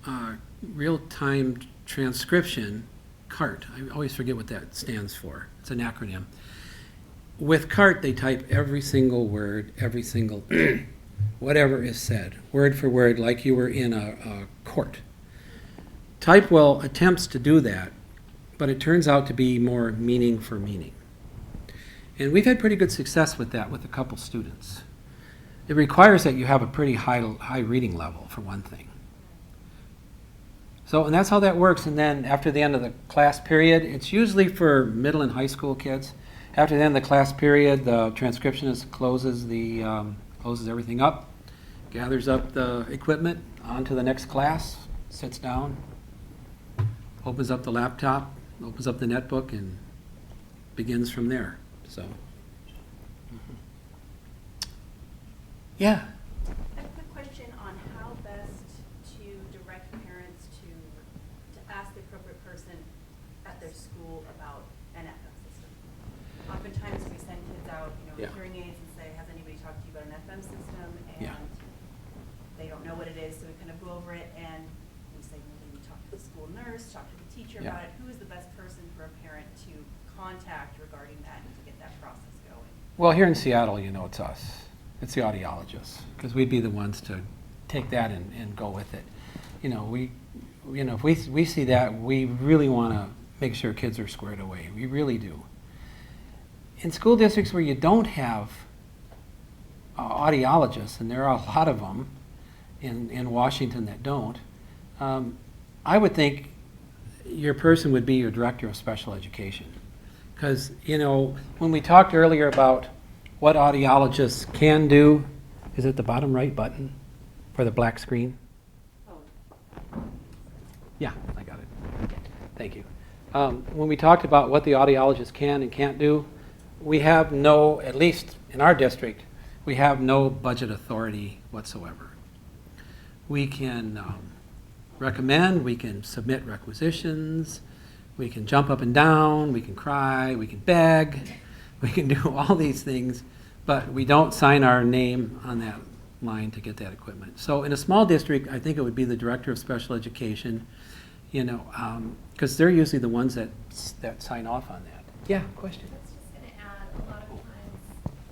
transcription, CART. I always forget what that stands for. It's an acronym. With CART, they type every single word, every single whatever is said, word for word, like you were in a court. Typewell attempts to do that, but it turns out to be more meaning for meaning. And we've had pretty good success with that with a couple students. It requires that you have a pretty high reading level, for one thing. So, and that's how that works. And then after the end of the class period, it's usually for middle and high school kids. After the end of the class period, the transcriptionist closes everything up, gathers up the equipment onto the next class, sits down, opens up the laptop, opens up the netbook, and begins from there. So, yeah. I have a quick question on how best to direct parents to ask the appropriate person at their school about an FM system. Oftentimes we send kids out, with hearing aids and say, has anybody talked to you about an FM system? And they don't know what it is, so we kind of go over it and we say, well, then you talk to the school nurse, talk to the teacher about it. Who is the best person for a parent to contact regarding that and to get that process going? Well, here in Seattle, it's us. It's the audiologists, because we'd be the ones to take that and go with it. If we see that, we really want to make sure kids are squared away. We really do. In school districts where you don't have audiologists, and there are a lot of them in Washington that don't, I would think your person would be your director of special education. Because, when we talked earlier about what audiologists can do, is it the bottom right button for the black screen? Yeah, I got it. Thank you. When we talked about what the audiologist can and can't do, we have no, at least in our district, we have no budget authority whatsoever. We can recommend, we can submit requisitions, we can jump up and down, we can cry, we can beg, we can do all these things, but we don't sign our name on that line to get that equipment. So in a small district, I think it would be the director of special education, because they're usually the ones that sign off on that. Yeah, question? I was just going to add, a lot of times,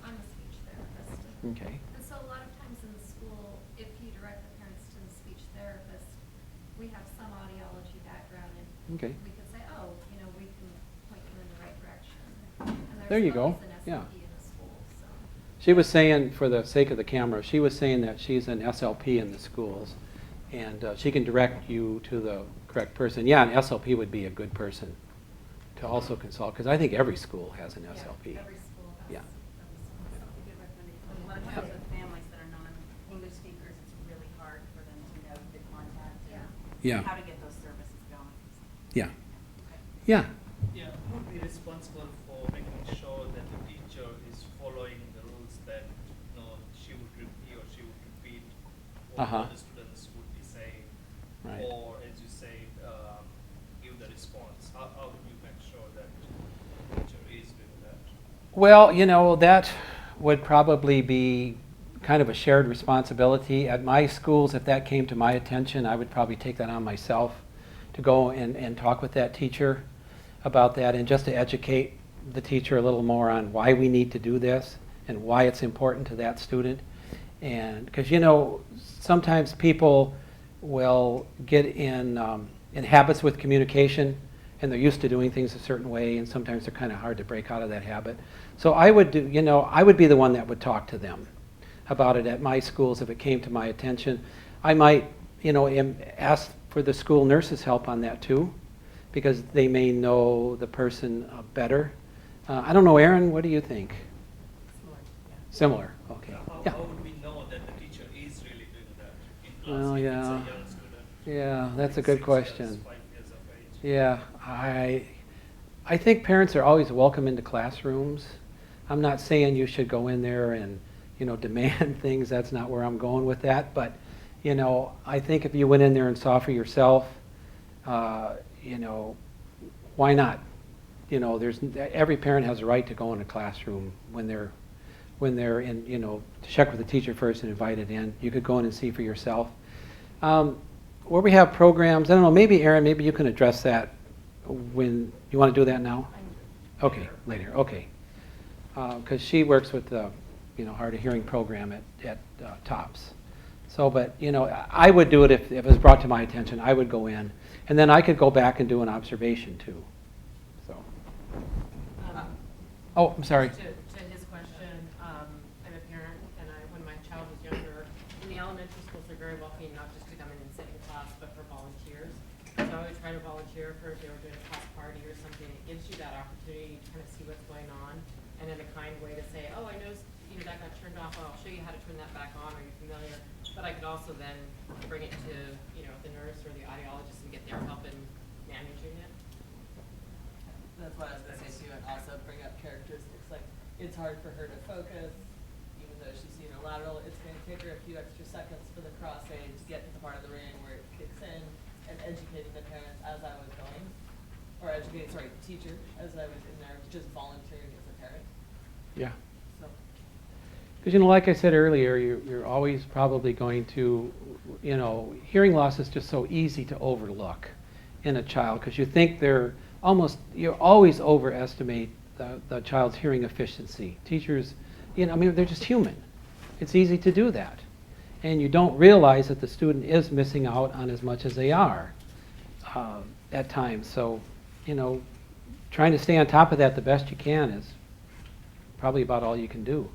I'm a speech therapist. Okay. And so a lot of times in the school, if you direct the parents to the speech therapist, we have some audiology background, and Okay. we could say, we can point you in the right direction. And There you go. always an Yeah. SOP in the school, so. She was saying, for the sake of the camera, she was saying that she's an SLP in the schools, and she can direct you to the correct person. Yeah, an SLP would be a good person to also consult, because I think every school has an SLP. Every school has. Yeah. That's a good recommendation. A lot of times with families that are non-English speakers, it's really hard for them to know the contact and Yeah. how to get those services going. Yeah. Okay. Yeah. Yeah, who would be responsible for making sure that the teacher is following the rules that he or she would repeat what Uh-huh. the students would be saying, Right. or as you say, give the response? How would you make sure that the teacher is doing that? Well, that would probably be kind of a shared responsibility. At my schools, if that came to my attention, I would probably take that on myself to go and talk with that teacher about that, and just to educate the teacher a little more on why we need to do this and why it's important to that student. And because sometimes people will get in habits with communication, and they're used to doing things a certain way, and sometimes they're kind of hard to break out of that habit. So I would be the one that would talk to them about it at my schools if it came to my attention. I might ask for the school nurses' help on that too, because they may know the person better. I don't know, Erin, what do you think? Similar, okay. How, Yeah. how would we know that the teacher is really doing that in class Well, if yeah. it's a young student? Yeah, that's a like good 6 question. Years, 5 years of age? Yeah, I think parents are always welcome into classrooms. I'm not saying you should go in there and demand things. That's not where I'm going with that. But I think if you went in there and saw for yourself, why not? Every parent has a right to go in a classroom when they're in, to check with the teacher first and invited in. You could go in and see for yourself. Where we have programs, I don't know, maybe Erin, maybe you can address that when, you want to do that now? Okay, later, okay. Because she works with the, hard of hearing program at TOPS. So, but, I would do it if it was brought to my attention. I would go in, and then I could go back and do an observation too. So. Oh, I'm sorry. To his question, I'm a parent, and when my child was younger, in the elementary schools, they're very welcoming, not just to come in and sit in class, but for volunteers. So I would try to volunteer for if they were doing a class party or something. It gives you that opportunity to kind of see what's going on, and in a kind way to say, oh, I noticed that got turned off. I'll show you how to turn that back on. Are you familiar? But I could also then bring it to the nurse or the audiologist and get their help in managing it. That's what I was gonna say too, and also bring up characteristics, like, it's hard for her to focus, even though she's unilateral, it's gonna take her a few extra seconds for the cross aid to get to the part of the ring where it kicks in, and educating the parents as I was going, or educating, the teacher, as I was in there, just volunteering as a parent, Yeah. so. Because, like I said earlier, you're always probably going to, hearing loss is just so easy to overlook in a child, because you think you always overestimate the child's hearing efficiency. Teachers, they're just human. It's easy to do that. And you don't realize that the student is missing out on as much as they are at times. So, trying to stay on top of that the best you can is probably about all you can do.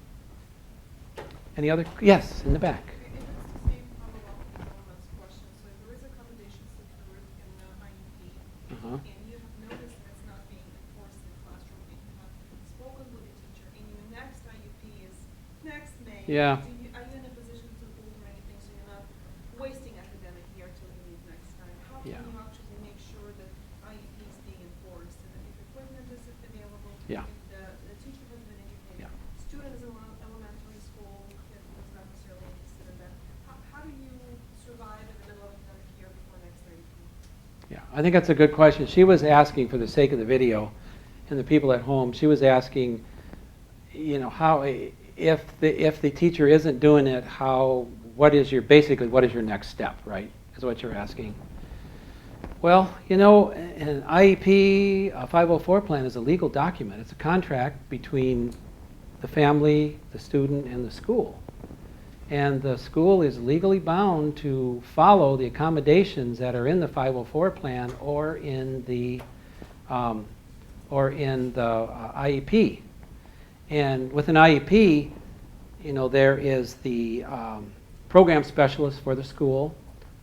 Any other? Yes, in the back. It's the same follow-up to Norman's question. So if there is accommodations included in the IEP, Uh-huh. and you have noticed that it's not being enforced in the classroom, and you have spoken with the teacher, and your next IEP is next May, Yeah. are you in a position to alter anything so you're not wasting academic year till you leave next time? How Yeah. can you actually make sure that IEP is being enforced, and that if equipment is available, Yeah. if the teacher has been educated, Yeah. student is in elementary school, that is not necessarily interested in that. How do you survive in the middle of academic year before next IEP? Yeah, I think that's a good question. She was asking, for the sake of the video and the people at home, she was asking, how, if the teacher isn't doing it, what is your next step, right? Is what you're asking. Well, an IEP, a 504 plan is a legal document. It's a contract between the family, the student, and the school. And the school is legally bound to follow the accommodations that are in the 504 plan or in the IEP. And with an IEP, you know, there is the program specialist for the school,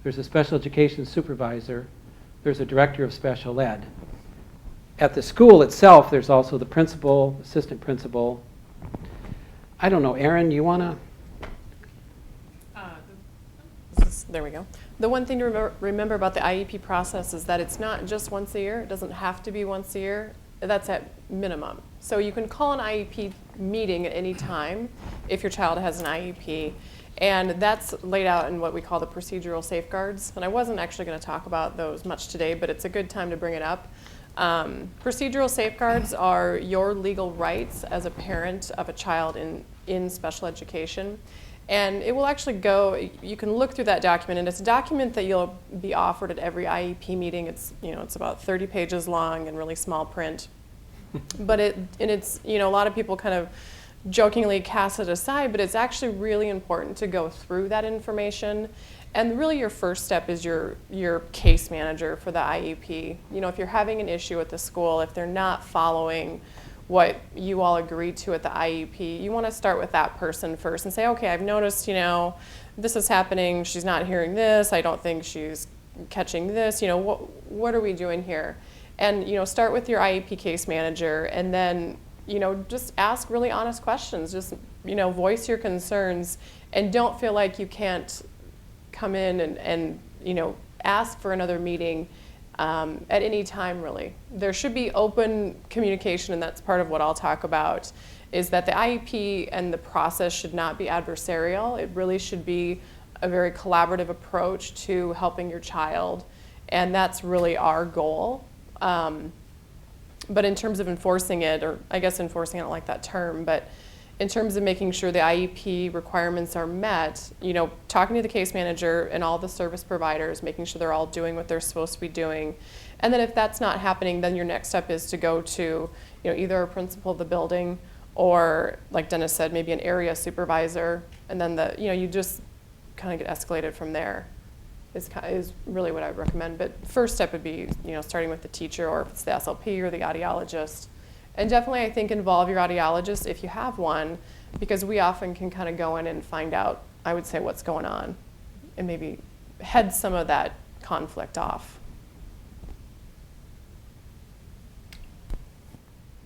there's a special education supervisor, there's a director of special ed. At the school itself, there's also the principal, assistant principal. I don't know, Erin, you want to? There we go. The one thing to remember about the IEP process is that it's not just once a year. It doesn't have to be once a year. That's at minimum. So you can call an IEP meeting at any time if your child has an IEP. And that's laid out in what we call the procedural safeguards. And I wasn't actually going to talk about those much today, but it's a good time to bring it up. Procedural safeguards are your legal rights as a parent of a child in special education. And it will actually go, you can look through that document, and it's a document that you'll be offered at every IEP meeting. It's, it's about 30 pages long and really small print. But it's, a lot of people kind of jokingly cast it aside, but it's actually really important to go through that information. And really your first step is your case manager for the IEP. If you're having an issue at the school, if they're not following what you all agreed to at the IEP, you want to start with that person first and say, okay, I've noticed, this is happening, she's not hearing this, I don't think she's catching this, what are we doing here? And, start with your IEP case manager, and then, just ask really honest questions, just, voice your concerns, and don't feel like you can't come in and ask for another meeting at any time, really. There should be open communication, and that's part of what I'll talk about, is that the IEP and the process should not be adversarial. It really should be a very collaborative approach to helping your child, and that's really our goal. But in terms of enforcing it, or I guess enforcing, I don't like that term, but in terms of making sure the IEP requirements are met, talking to the case manager and all the service providers, making sure they're all doing what they're supposed to be doing. And then if that's not happening, then your next step is to go to, either a principal of the building or, like Dennis said, maybe an area supervisor. And then you just kind of get escalated from there is really what I would recommend. But first step would be, starting with the teacher, or if it's the SLP or the audiologist. And definitely, I think, involve your audiologist if you have one, because we often can kind of go in and find out, I would say, what's going on, and maybe head some of that conflict off.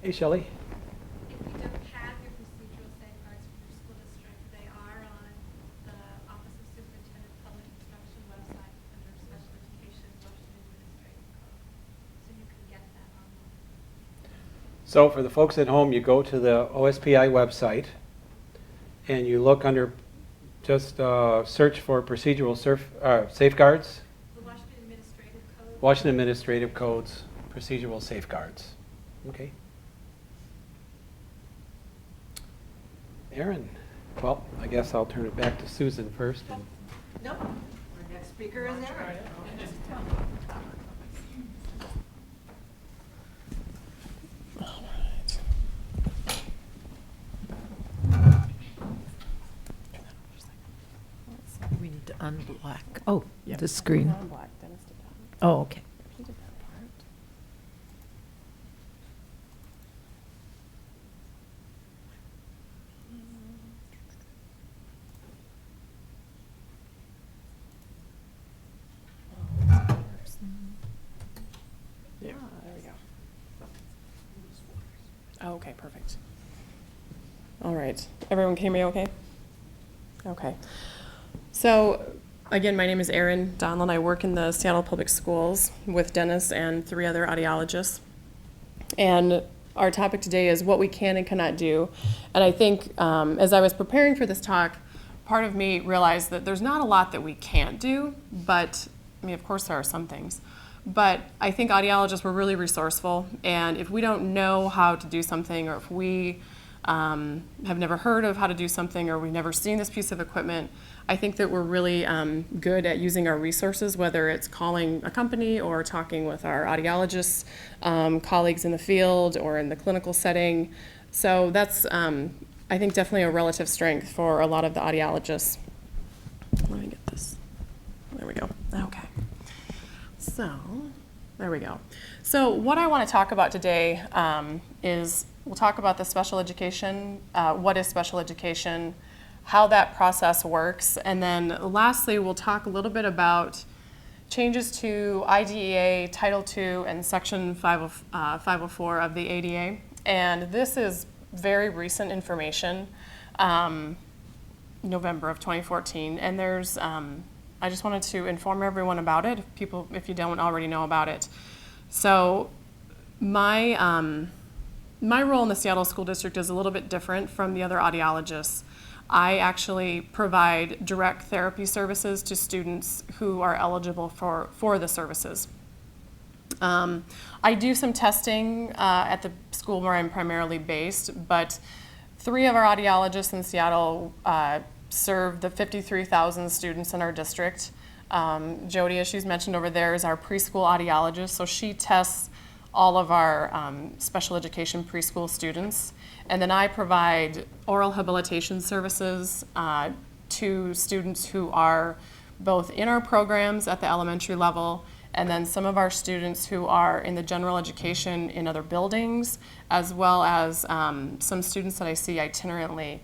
Hey, Shelley. If you don't have your procedural safeguards for your school district, they are on the Office of Superintendent Public Instruction website under Special Education, Washington Administrative Code. So you can get that online. So for the folks at home, you go to the OSPI website and you look under, just search for procedural safeguards. The Washington Administrative Code. Washington Administrative Codes, procedural safeguards. Okay. Erin, well, I guess I'll turn it back to Susan first. Nope. Our next speaker is Erin. We need to unblock, the screen. Oh, okay. Yeah, there we go. Oh, okay, perfect. All right, everyone can hear me okay? Okay. So, again, my name is Erin Donlin. I work in the Seattle Public Schools with Dennis and 3 other audiologists. And our topic today is what we can and cannot do. And I think as I was preparing for this talk, part of me realized that there's not a lot that we can't do, but, of course there are some things. But I think audiologists were really resourceful, and if we don't know how to do something, or if we have never heard of how to do something, or we've never seen this piece of equipment, I think that we're really good at using our resources, whether it's calling a company or talking with our audiologists, colleagues in the field or in the clinical setting. So that's, I think, definitely a relative strength for a lot of the audiologists. Let me get this. There we go. Okay. So, there we go. So what I want to talk about today is we'll talk about the special education, what is special education, how that process works. And then lastly, we'll talk a little bit about changes to IDEA, Title II, and Section 504 of the ADA. And this is very recent information, November of 2014. And there's, I just wanted to inform everyone about it, if you don't already know about it. So my role in the Seattle School District is a little bit different from the other audiologists. I actually provide direct therapy services to students who are eligible for the services. I do some testing at the school where I'm primarily based, but 3 of our audiologists in Seattle serve the 53,000 students in our district. Jody, as she's mentioned over there, is our preschool audiologist, so she tests all of our special education preschool students. And then I provide oral habilitation services to students who are both in our programs at the elementary level, and then some of our students who are in the general education in other buildings, as well as some students that I see itinerantly.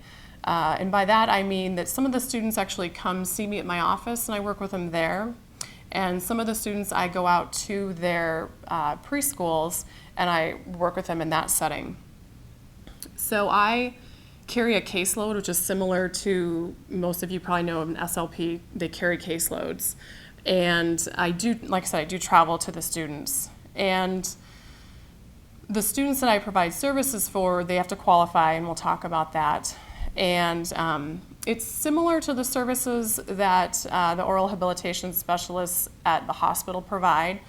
And by that I mean that some of the students actually come see me at my office and I work with them there. And some of the students I go out to their preschools and I work with them in that setting. So I carry a caseload, which is similar to, most of you probably know of an SLP, they carry caseloads. And I do, like I said, I do travel to the students. And the students that I provide services for, they have to qualify, and we'll talk about that. And it's similar to the services that the oral habilitation specialists at the hospital provide,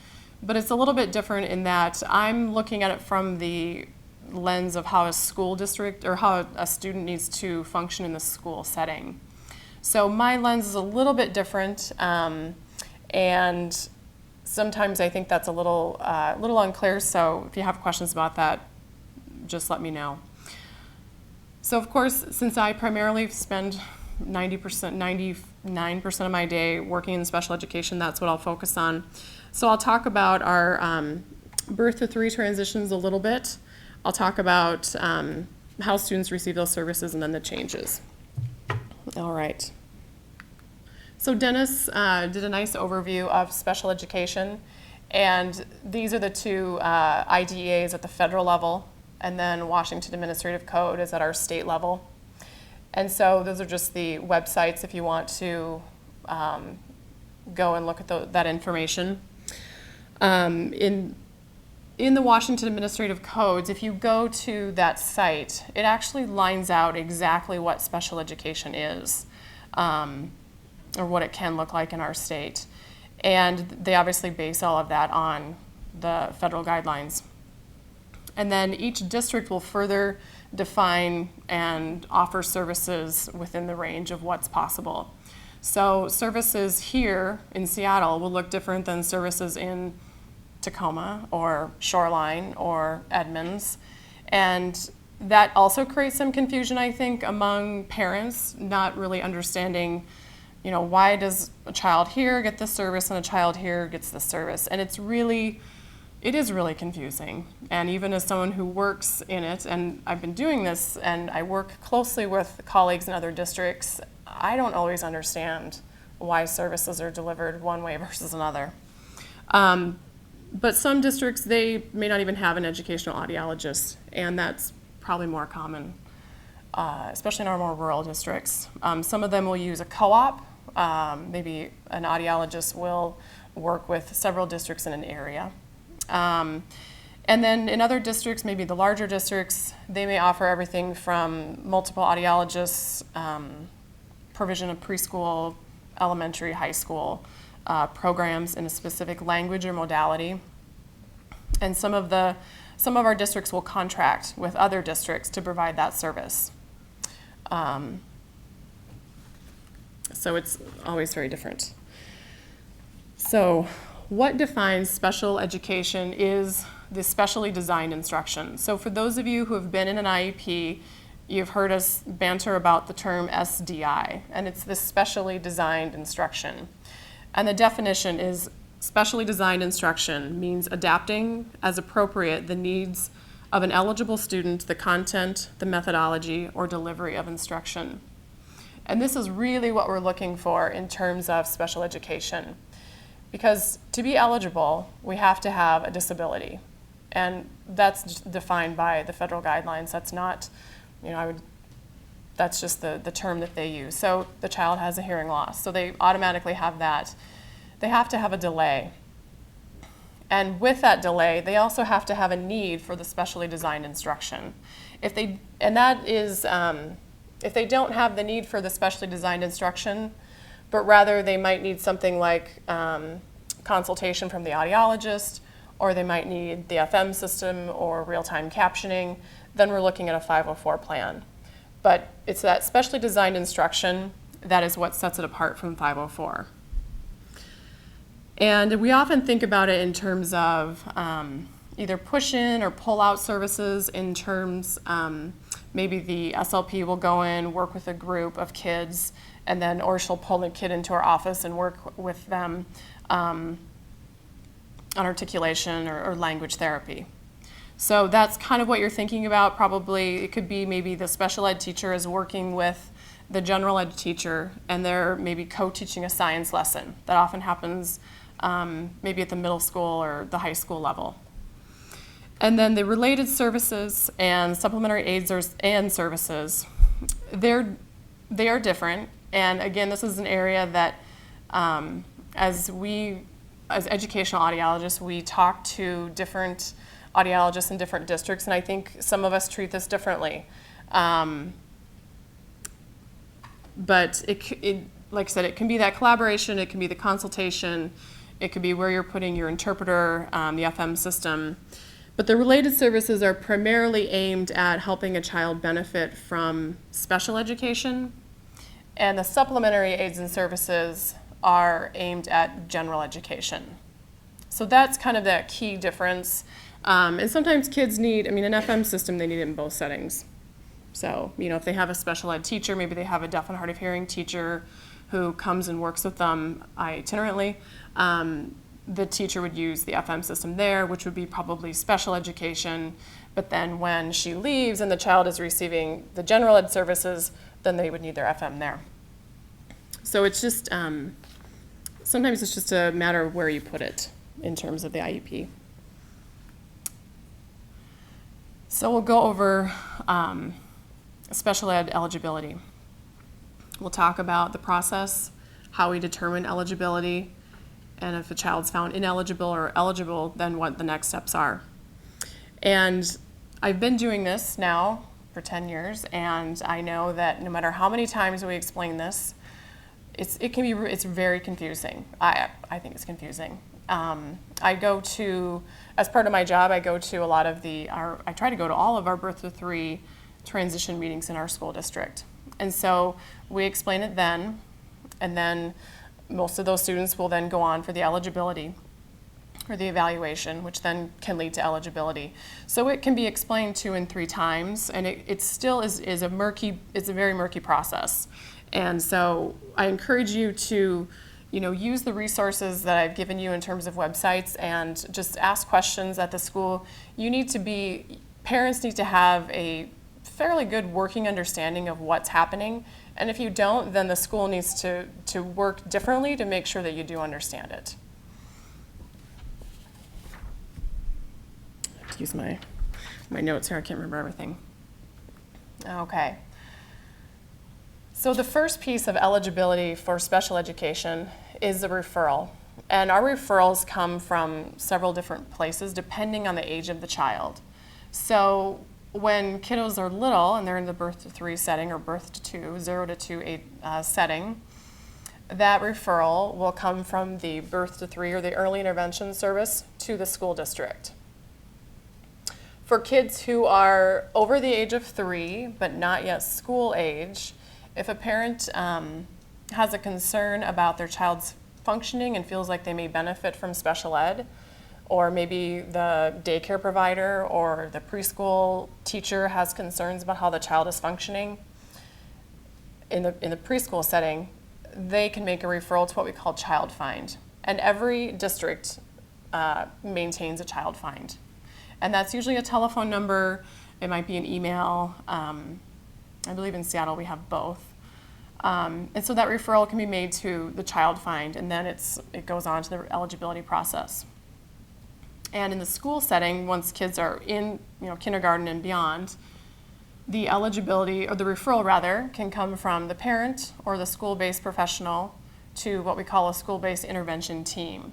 but it's a little bit different in that I'm looking at it from the lens of how a school district or how a student needs to function in the school setting. So my lens is a little bit different, and sometimes I think that's a little unclear, so if you have questions about that, just let me know. So of course, since I primarily spend 99% of my day working in special education, that's what I'll focus on. So I'll talk about our birth to 3 transitions a little bit. I'll talk about how students receive those services and then the changes. All right. So Dennis did a nice overview of special education, and these are the 2 IDEAs at the federal level, and then Washington Administrative Code is at our state level. And so those are just the websites if you want to go and look at that information. In the Washington Administrative Codes, if you go to that site, it actually lines out exactly what special education is, or what it can look like in our state. And they obviously base all of that on the federal guidelines. And then each district will further define and offer services within the range of what's possible. So services here in Seattle will look different than services in Tacoma or Shoreline or Edmonds. And that also creates some confusion, I think, among parents, not really understanding, why does a child here get this service and a child here gets this service? And it is really confusing. And even as someone who works in it, and I've been doing this, and I work closely with colleagues in other districts, I don't always understand why services are delivered one way versus another. But some districts, they may not even have an educational audiologist, and that's probably more common, especially in our more rural districts. Some of them will use a co-op. Maybe an audiologist will work with several districts in an area. And then in other districts, maybe the larger districts, they may offer everything from multiple audiologists, provision of preschool, elementary, high school programs in a specific language or modality. And some of our districts will contract with other districts to provide that service. So it's always very different. So what defines special education is the specially designed instruction. So for those of you who have been in an IEP, you've heard us banter about the term SDI, and it's this specially designed instruction. And the definition is specially designed instruction means adapting as appropriate the needs of an eligible student, the content, the methodology, or delivery of instruction. And this is really what we're looking for in terms of special education. Because to be eligible, we have to have a disability. And that's defined by the federal guidelines. That's not, that's just the term that they use. So the child has a hearing loss, so they automatically have that. They have to have a delay. And with that delay, they also have to have a need for the specially designed instruction. If they don't have the need for the specially designed instruction, but rather they might need something like consultation from the audiologist, or they might need the FM system or real-time captioning, then we're looking at a 504 plan. But it's that specially designed instruction that is what sets it apart from 504. And we often think about it in terms of either push-in or pull-out services in terms, maybe the SLP will go in, work with a group of kids, and then, or she'll pull the kid into our office and work with them on articulation or language therapy. So that's kind of what you're thinking about. Probably it could be maybe the special ed teacher is working with the general ed teacher and they're maybe co-teaching a science lesson. That often happens maybe at the middle school or the high school level. And then the related services and supplementary aids and services, they are different. And again, this is an area that as educational audiologists, we talk to different audiologists in different districts, and I think some of us treat this differently. But like I said, it can be that collaboration, it can be the consultation, it could be where you're putting your interpreter, the FM system. But the related services are primarily aimed at helping a child benefit from special education, and the supplementary aids and services are aimed at general education. So that's kind of that key difference. And sometimes kids need, an FM system, they need it in both settings. So, if they have a special ed teacher, maybe they have a deaf and hard of hearing teacher who comes and works with them itinerantly, the teacher would use the FM system there, which would be probably special education. But then when she leaves and the child is receiving the general ed services, then they would need their FM there. So it's just, sometimes it's just a matter of where you put it in terms of the IEP. So we'll go over special ed eligibility. We'll talk about the process, how we determine eligibility, and if a child's found ineligible or eligible, then what the next steps are. And I've been doing this now for 10 years, and I know that no matter how many times we explain this, it's very confusing. I think it's confusing. I go to, as part of my job, I go to a lot of I try to go to all of our birth to 3 transition meetings in our school district. And so we explain it then, and then most of those students will then go on for the eligibility or the evaluation, which then can lead to eligibility. So it can be explained 2 and 3 times, and it still is a very murky process. And so I encourage you to use the resources that I've given you in terms of websites and just ask questions at the school. Parents need to have a fairly good working understanding of what's happening. And if you don't, then the school needs to work differently to make sure that you do understand it. I have to use my notes here, I can't remember everything. Okay. So the first piece of eligibility for special education is a referral. And our referrals come from several different places depending on the age of the child. So when kiddos are little and they're in the birth to 3 setting or birth to 2, 0 to 2 setting, that referral will come from the birth to 3 or the early intervention service to the school district. For kids who are over the age of 3 but not yet school age, if a parent has a concern about their child's functioning and feels like they may benefit from special ed, or maybe the daycare provider or the preschool teacher has concerns about how the child is functioning in the preschool setting, they can make a referral to what we call child find. And every district maintains a child find. And that's usually a telephone number, it might be an email. I believe in Seattle we have both. And so that referral can be made to the child find, and then it goes on to the eligibility process. And in the school setting, once kids are in kindergarten and beyond, the eligibility, or the referral rather, can come from the parent or the school-based professional to what we call a school-based intervention team.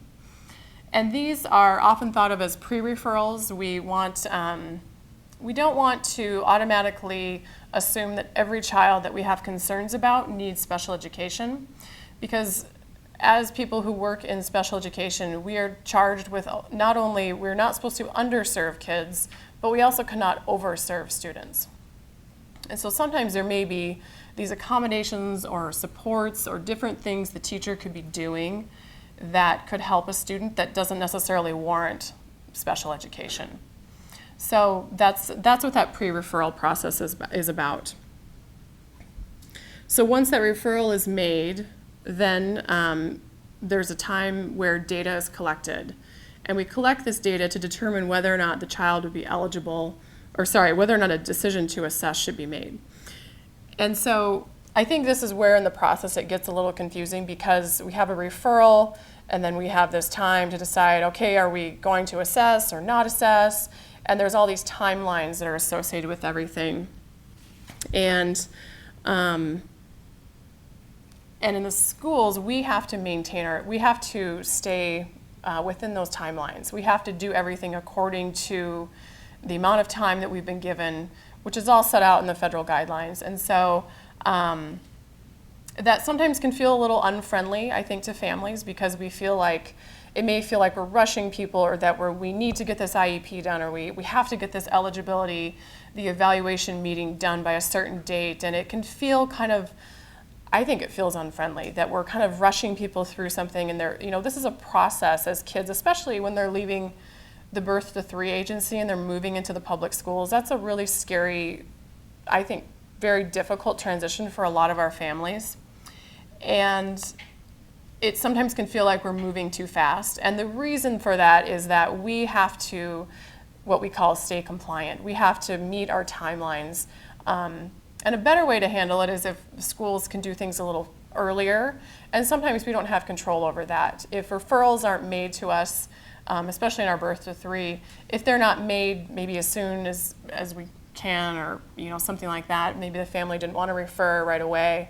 And these are often thought of as pre-referrals. We don't want to automatically assume that every child that we have concerns about needs special education, because as people who work in special education, we are charged with not only, we're not supposed to underserve kids, but we also cannot overserve students. And so sometimes there may be these accommodations or supports or different things the teacher could be doing that could help a student that doesn't necessarily warrant special education. So that's what that pre-referral process is about. So once that referral is made, then there's a time where data is collected. And we collect this data to determine whether or not the child would be eligible, whether or not a decision to assess should be made. And so I think this is where in the process it gets a little confusing, because we have a referral and then we have this time to decide, okay, are we going to assess or not assess? And there's all these timelines that are associated with everything. And in the schools, we have to stay within those timelines. We have to do everything according to the amount of time that we've been given, which is all set out in the federal guidelines. And so that sometimes can feel a little unfriendly, I think, to families, because it may feel like we're rushing people, or that we need to get this IEP done, or we have to get this eligibility, the evaluation meeting done by a certain date. And it can feel I think it feels unfriendly that we're kind of rushing people through something, and this is a process as kids, especially when they're leaving the Birth to 3 agency and they're moving into the public schools. That's a really scary, I think, very difficult transition for a lot of our families. And it sometimes can feel like we're moving too fast. And the reason for that is that we have to, what we call, stay compliant. We have to meet our timelines. And a better way to handle it is if schools can do things a little earlier. And sometimes we don't have control over that. If referrals aren't made to us, especially in our Birth to 3, if they're not made maybe as soon as we can, or something like that, maybe the family didn't want to refer right away,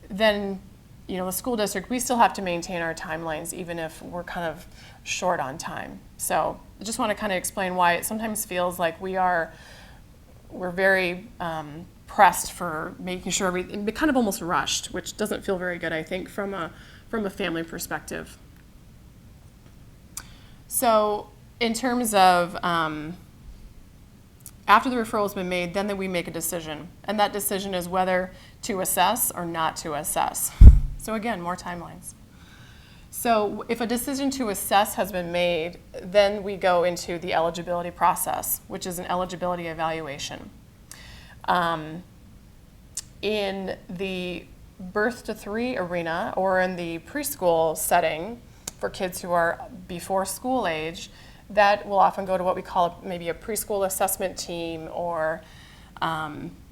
then the school district, we still have to maintain our timelines even if we're kind of short on time. So I just want to kind of explain why it sometimes feels like we're very pressed for making sure everything, kind of almost rushed, which doesn't feel very good, I think, from a family perspective. So in terms of after the referral has been made, then we make a decision, and that decision is whether to assess or not to assess. So again, more timelines. So if a decision to assess has been made, then we go into the eligibility process, which is an eligibility evaluation. In the Birth to 3 arena, or in the preschool setting for kids who are before school age, that will often go to what we call maybe a preschool assessment team, or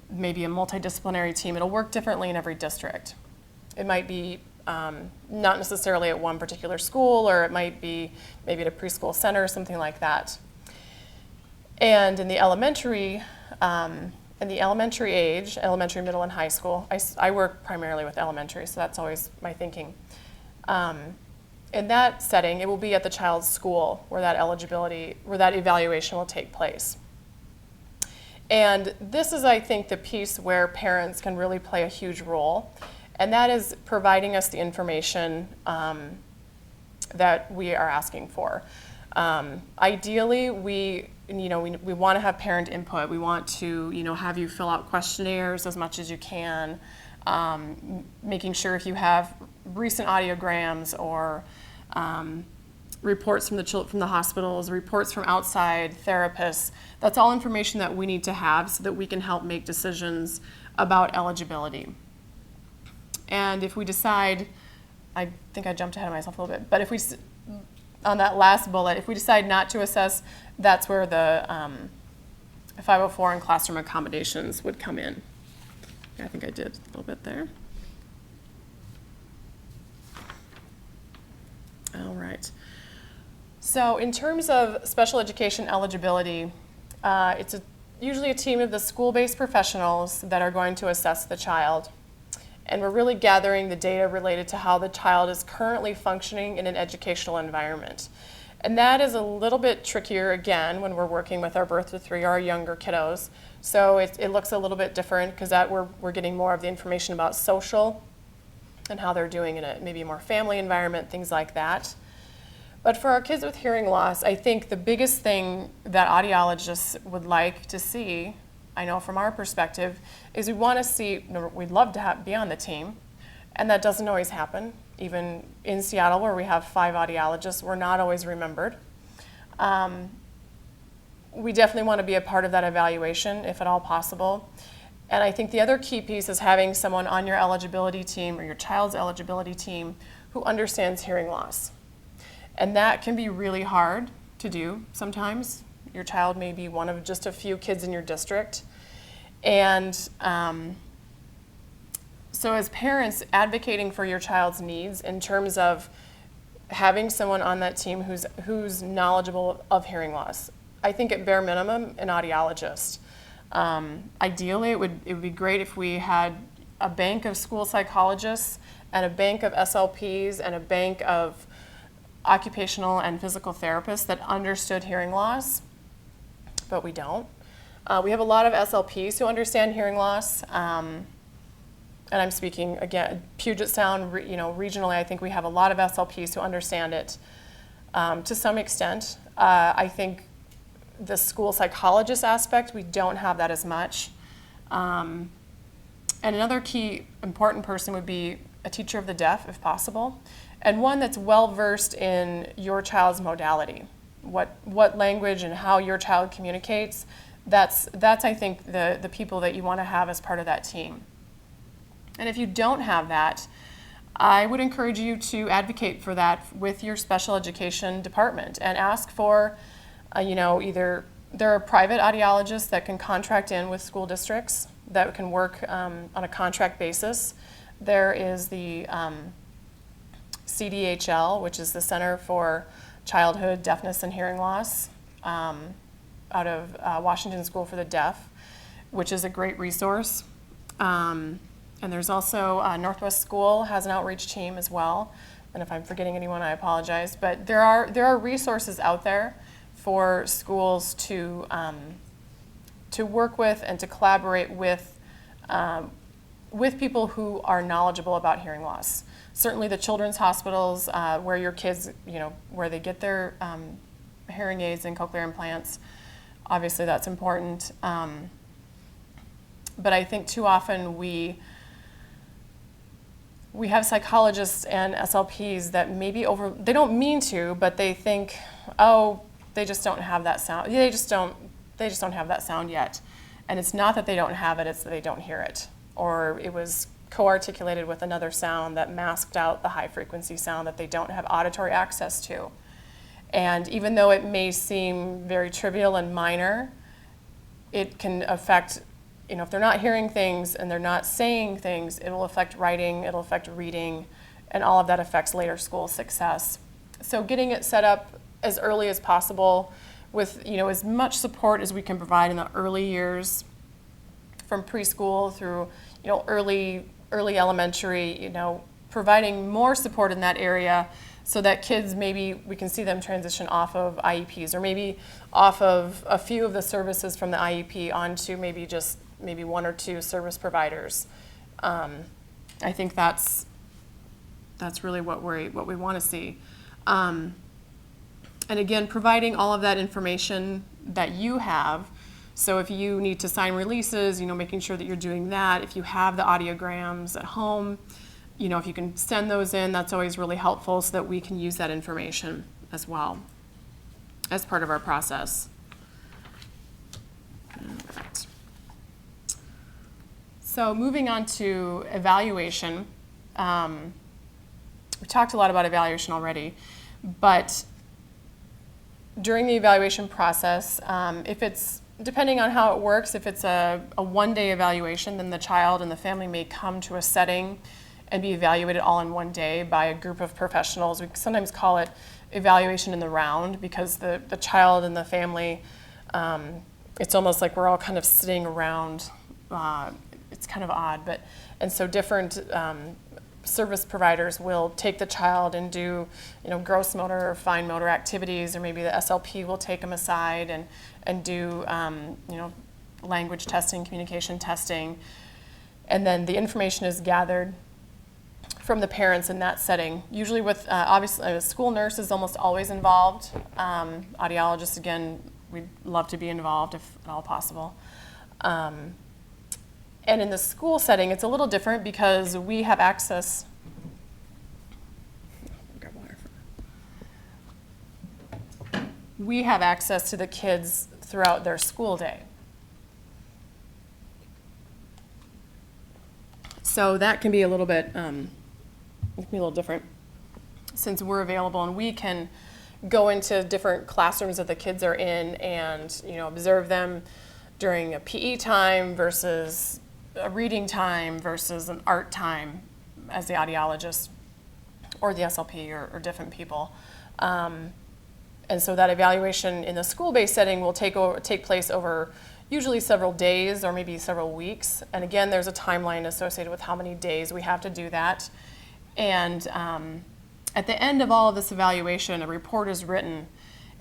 maybe a multidisciplinary team. It'll work differently in every district. It might be not necessarily at one particular school, or it might be maybe at a preschool center, something like that. And in the elementary age, elementary, middle, and high school, I work primarily with elementary, so that's always my thinking. In that setting, it will be at the child's school where that evaluation will take place. And this is, I think, the piece where parents can really play a huge role, and that is providing us the information that we are asking for. Ideally, we want to have parent input. We want to, have you fill out questionnaires as much as you can, making sure if you have recent audiograms or reports from the hospitals, reports from outside therapists. That's all information that we need to have so that we can help make decisions about eligibility. And if we decide, I think I jumped ahead of myself a little bit, but on that last bullet, if we decide not to assess, that's where the 504 and classroom accommodations would come in. I think I did a little bit there. So in terms of special education eligibility, it's usually a team of the school-based professionals that are going to assess the child. And we're really gathering the data related to how the child is currently functioning in an educational environment. And that is a little bit trickier, again, when we're working with our birth to 3 or our younger kiddos. So it looks a little bit different because we're getting more of the information about social and how they're doing in a maybe more family environment, things like that. But for our kids with hearing loss, I think the biggest thing that audiologists would like to see, I know from our perspective, is we want to see, we'd love to be on the team, and that doesn't always happen. Even in Seattle, where we have 5 audiologists, we're not always remembered. We definitely want to be a part of that evaluation, if at all possible. And I think the other key piece is having someone on your eligibility team or your child's eligibility team who understands hearing loss. And that can be really hard to do sometimes. Your child may be one of just a few kids in your district. And so as parents, advocating for your child's needs in terms of having someone on that team who's knowledgeable of hearing loss. I think at bare minimum, an audiologist. Ideally, it would be great if we had a bank of school psychologists and a bank of SLPs and a bank of occupational and physical therapists that understood hearing loss, but we don't. We have a lot of SLPs who understand hearing loss, and I'm speaking again, Puget Sound, regionally, I think we have a lot of SLPs who understand it to some extent. I think the school psychologist aspect, we don't have that as much. And another key important person would be a teacher of the deaf, if possible, and one that's well-versed in your child's modality, what language and how your child communicates. That's I think, the people that you want to have as part of that team. And if you don't have that, I would encourage you to advocate for that with your special education department and ask for, either there are private audiologists that can contract in with school districts that can work on a contract basis. There is the CDHL, which is the Center for Childhood Deafness and Hearing Loss, out of Washington School for the Deaf, which is a great resource. And there's also Northwest School has an outreach team as well. And if I'm forgetting anyone, I apologize. But there are resources out there for schools to work with and to collaborate with people who are knowledgeable about hearing loss. Certainly the children's hospitals where your kids, where they get their hearing aids and cochlear implants, obviously that's important. But I think too often we have psychologists and SLPs that maybe they don't mean to, but they think, oh, they just don't have that sound. They just don't have that sound yet. And it's not that they don't have it, it's that they don't hear it. Or it was co-articulated with another sound that masked out the high frequency sound that they don't have auditory access to. And even though it may seem very trivial and minor, it can affect, if they're not hearing things and they're not saying things, it will affect writing, it'll affect reading, and all of that affects later school success. So getting it set up as early as possible with, as much support as we can provide in the early years, from preschool through, early elementary, providing more support in that area so that kids, maybe we can see them transition off of IEPs or maybe off of a few of the services from the IEP onto maybe 1 or 2 service providers. I think that's really what we want to see. And again, providing all of that information that you have. So if you need to sign releases, making sure that you're doing that. If you have the audiograms at home, if you can send those in, that's always really helpful so that we can use that information as well as part of our process. All right. So moving on to evaluation. We talked a lot about evaluation already, but during the evaluation process, if it's, depending on how it works, if it's a one-day evaluation, then the child and the family may come to a setting and be evaluated all in one day by a group of professionals. We sometimes call it evaluation in the round, because the child and the family, it's almost like we're all kind of sitting around. It's kind of odd, and so different service providers will take the child and do, gross motor or fine motor activities, or maybe the SLP will take them aside and do, language testing, communication testing, and then the information is gathered from the parents in that setting. Usually with, obviously, a school nurse is almost always involved. Audiologists, again, we'd love to be involved if at all possible. And in the school setting, it's a little different because we have access. We have access to the kids throughout their school day. So that can be a little bit, it can be a little different, since we're available and we can go into different classrooms that the kids are in and, observe them during a PE time versus a reading time versus an art time as the audiologist or the SLP or different people. And so that evaluation in the school-based setting will take place over usually several days or maybe several weeks. And again, there's a timeline associated with how many days we have to do that. And at the end of all of this evaluation, a report is written,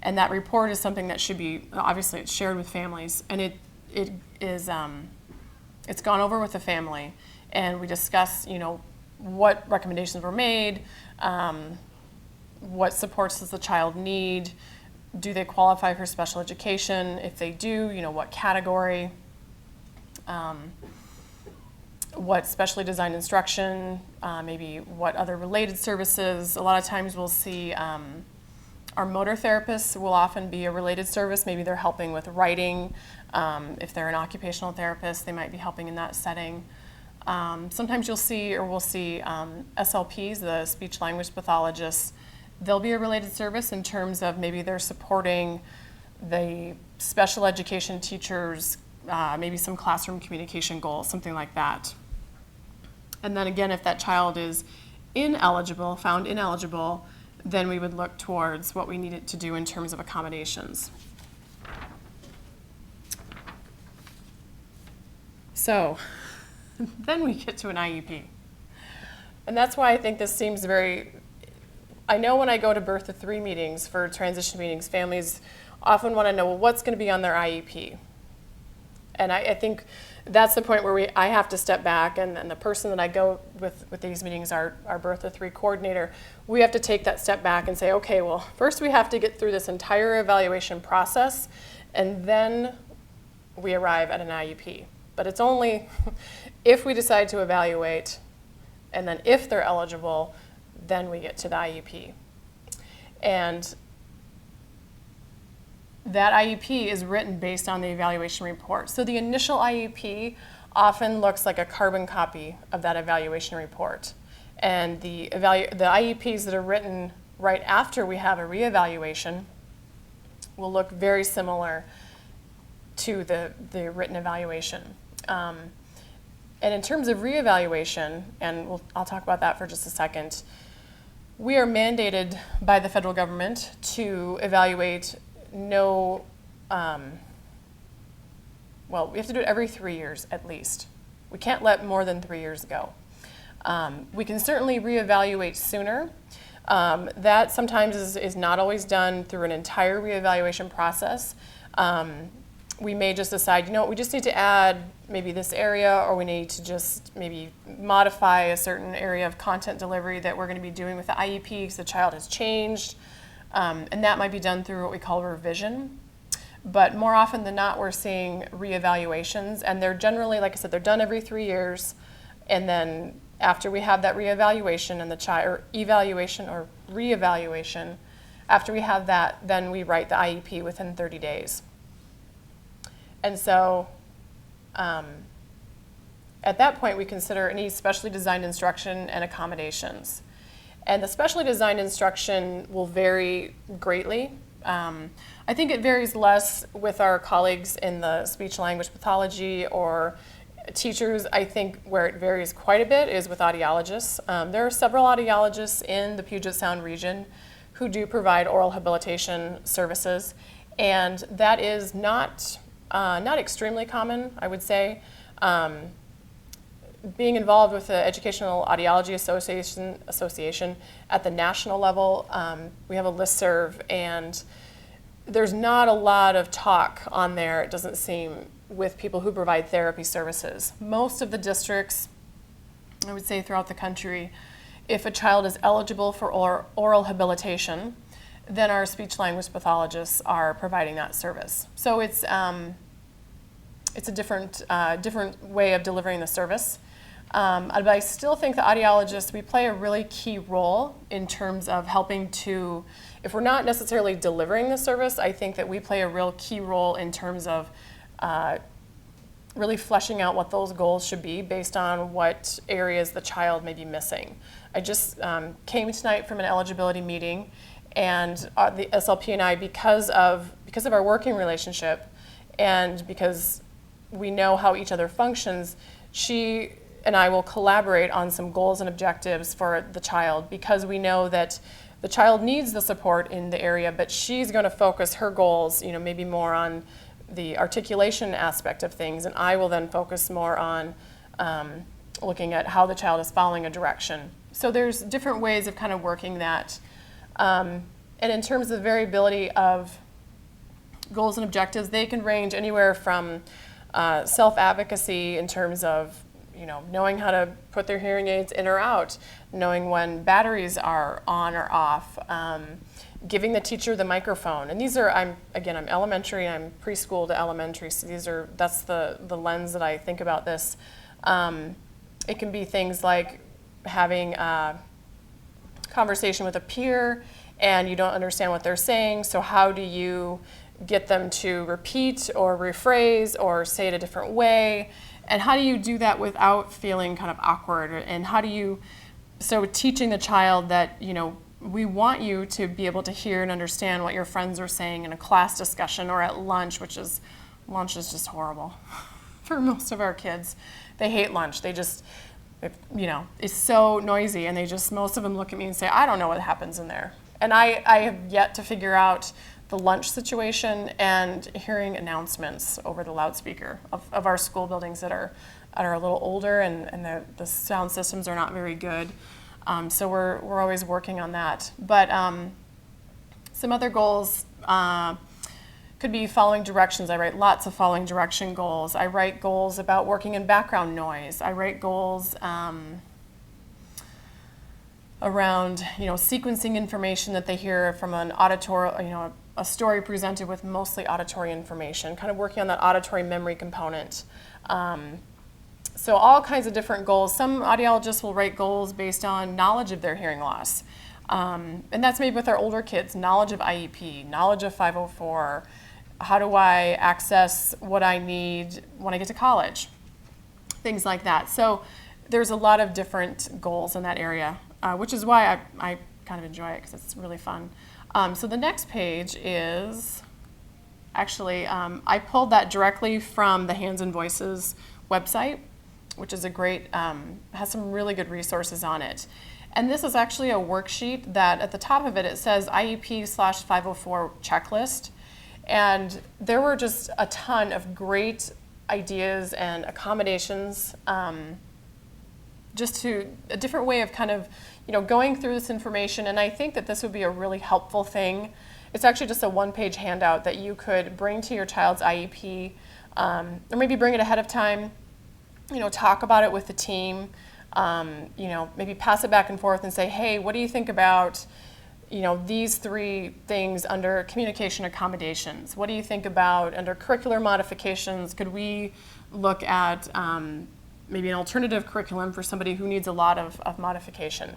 and that report is something that should be, obviously it's shared with families, and it is, it's gone over with the family, and we discuss, what recommendations were made, what supports does the child need, do they qualify for special education? If they do, what category, what specially designed instruction, maybe what other related services. A lot of times we'll see our motor therapists will often be a related service. Maybe they're helping with writing. If they're an occupational therapist, they might be helping in that setting. Sometimes we'll see SLPs, the speech language pathologists. They'll be a related service in terms of maybe they're supporting the special education teachers, maybe some classroom communication goals, something like that. And then again, if that child is found ineligible, then we would look towards what we needed to do in terms of accommodations. So then we get to an IEP. And that's why I think this seems I know when I go to birth of 3 meetings for transition meetings, families often want to know, well, what's going to be on their IEP? And I think that's the point where I have to step back, and the person that I go with these meetings, our birth of 3 coordinator, we have to take that step back and say, okay, well, first we have to get through this entire evaluation process, and then we arrive at an IEP. But it's only if we decide to evaluate, and then if they're eligible, then we get to the IEP. And that IEP is written based on the evaluation report. So the initial IEP often looks like a carbon copy of that evaluation report. And the IEPs that are written right after we have a reevaluation will look very similar to the written evaluation. And in terms of reevaluation, and I'll talk about that for just a second, we are mandated by the federal government to evaluate we have to do it every 3 years at least. We can't let more than 3 years go. We can certainly reevaluate sooner. That sometimes is not always done through an entire reevaluation process. We may just decide, we just need to add maybe this area, or we need to just maybe modify a certain area of content delivery that we're going to be doing with the IEP because the child has changed. And that might be done through what we call revision. But more often than not, we're seeing reevaluations, and they're generally, like I said, they're done every 3 years. And then after we have that reevaluation and evaluation or reevaluation, after we have that, then we write the IEP within 30 days. And so at that point, we consider any specially designed instruction and accommodations. And the specially designed instruction will vary greatly. I think it varies less with our colleagues in the speech language pathology or teachers. I think where it varies quite a bit is with audiologists. There are several audiologists in the Puget Sound region who do provide oral habilitation services, and that is not extremely common, I would say. Being involved with the Educational Audiology Association at the national level, we have a listserv, and there's not a lot of talk on there, it doesn't seem, with people who provide therapy services. Most of the districts, I would say throughout the country, if a child is eligible for oral habilitation, then our speech-language pathologists are providing that service. So it's a different way of delivering the service. But I still think the audiologists, we play a really key role in terms of helping to, if we're not necessarily delivering the service, I think that we play a real key role in terms of really fleshing out what those goals should be based on what areas the child may be missing. I just came tonight from an eligibility meeting, and the SLP and I, because of our working relationship and because we know how each other functions, she and I will collaborate on some goals and objectives for the child, because we know that the child needs the support in the area, but she's going to focus her goals, maybe more on the articulation aspect of things, and I will then focus more on looking at how the child is following a direction. So there's different ways of kind of working that. And in terms of the variability of goals and objectives, they can range anywhere from self-advocacy in terms of knowing how to put their hearing aids in or out, knowing when batteries are on or off, giving the teacher the microphone. And these are, I'm elementary, I'm preschool to elementary, so that's the lens that I think about this. It can be things like having a conversation with a peer and you don't understand what they're saying, so how do you get them to repeat or rephrase or say it a different way? And how do you do that without feeling kind of awkward? And so teaching the child that, we want you to be able to hear and understand what your friends are saying in a class discussion or at lunch, lunch is just horrible for most of our kids. They hate lunch. It's so noisy, and most of them look at me and say, I don't know what happens in there. And I have yet to figure out the lunch situation and hearing announcements over the loudspeaker of our school buildings that are a little older, and the sound systems are not very good. So we're always working on that. But some other goals could be following directions. I write lots of following direction goals. I write goals about working in background noise. I write goals around sequencing information that they hear from an auditory, a story presented with mostly auditory information, kind of working on that auditory memory component. So all kinds of different goals. Some audiologists will write goals based on knowledge of their hearing loss. And that's maybe with our older kids, knowledge of IEP, knowledge of 504, how do I access what I need when I get to college, things like that. So there's a lot of different goals in that area, which is why I kind of enjoy it, because it's really fun. So the next page is, actually, I pulled that directly from the Hands and Voices website, which is a great, has some really good resources on it. And this is actually a worksheet that at the top of it says IEP/504 checklist. And there were just a ton of great ideas and accommodations, just to a different way of kind of, going through this information. And I think that this would be a really helpful thing. It's actually just a one-page handout that you could bring to your child's IEP, or maybe bring it ahead of time, talk about it with the team, maybe pass it back and forth and say, hey, what do you think about, these 3 things under communication accommodations? What do you think about under curricular modifications? Could we look at maybe an alternative curriculum for somebody who needs a lot of modification?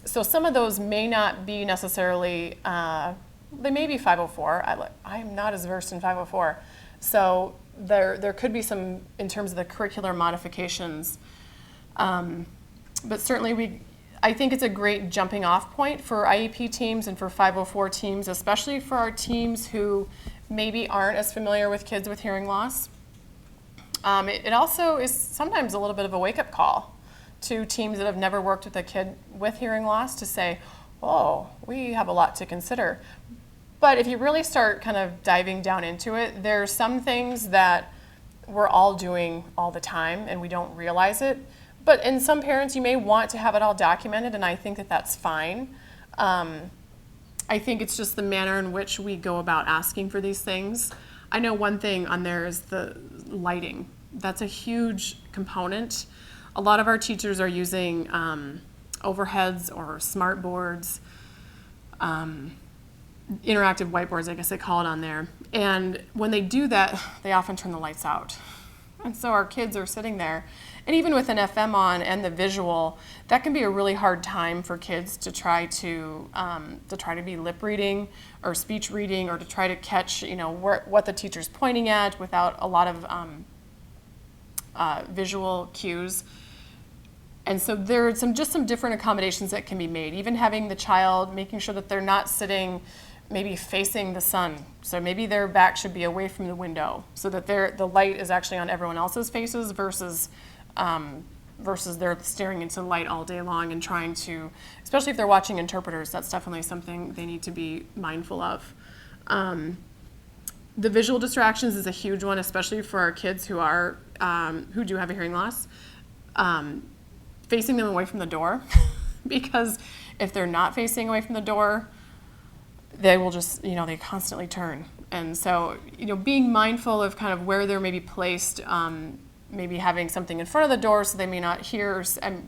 So some of those may not be necessarily, they may be 504. I'm not as versed in 504. So there could be some in terms of the curricular modifications. But certainly I think it's a great jumping off point for IEP teams and for 504 teams, especially for our teams who maybe aren't as familiar with kids with hearing loss. It also is sometimes a little bit of a wake-up call to teams that have never worked with a kid with hearing loss to say, oh, we have a lot to consider. But if you really start kind of diving down into it, there's some things that we're all doing all the time and we don't realize it. But in some parents, you may want to have it all documented, and I think that that's fine. I think it's just the manner in which we go about asking for these things. I know one thing on there is the lighting. That's a huge component. A lot of our teachers are using overheads or smart boards, interactive whiteboards, I guess they call it on there. And when they do that, they often turn the lights out. And so our kids are sitting there. And even with an FM on and the visual, that can be a really hard time for kids to try to be lip reading or speech reading, or to try to catch, what the teacher's pointing at without a lot of visual cues. And so there are some different accommodations that can be made. Even having the child, making sure that they're not sitting maybe facing the sun. So maybe their back should be away from the window so that the light is actually on everyone else's faces versus they're staring into the light all day long and trying to, especially if they're watching interpreters, that's definitely something they need to be mindful of. The visual distractions is a huge one, especially for our kids who do have a hearing loss. Facing them away from the door, because if they're not facing away from the door, they will just, they constantly turn. And so, being mindful of kind of where they're maybe placed, maybe having something in front of the door so they may not hear, and,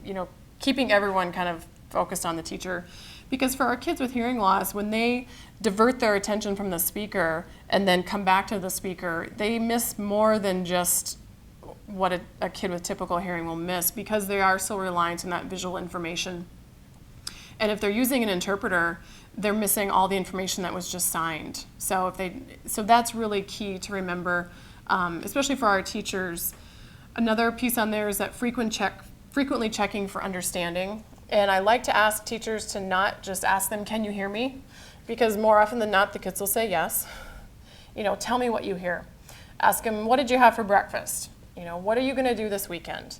keeping everyone kind of focused on the teacher. Because for our kids with hearing loss, when they divert their attention from the speaker and then come back to the speaker, they miss more than just what a kid with typical hearing will miss, because they are so reliant on that visual information. And if they're using an interpreter, they're missing all the information that was just signed. So that's really key to remember, especially for our teachers. Another piece on there is that frequently checking for understanding. And I like to ask teachers to not just ask them, can you hear me? Because more often than not, the kids will say yes. Tell me what you hear. Ask them, what did you have for breakfast? What are you going to do this weekend?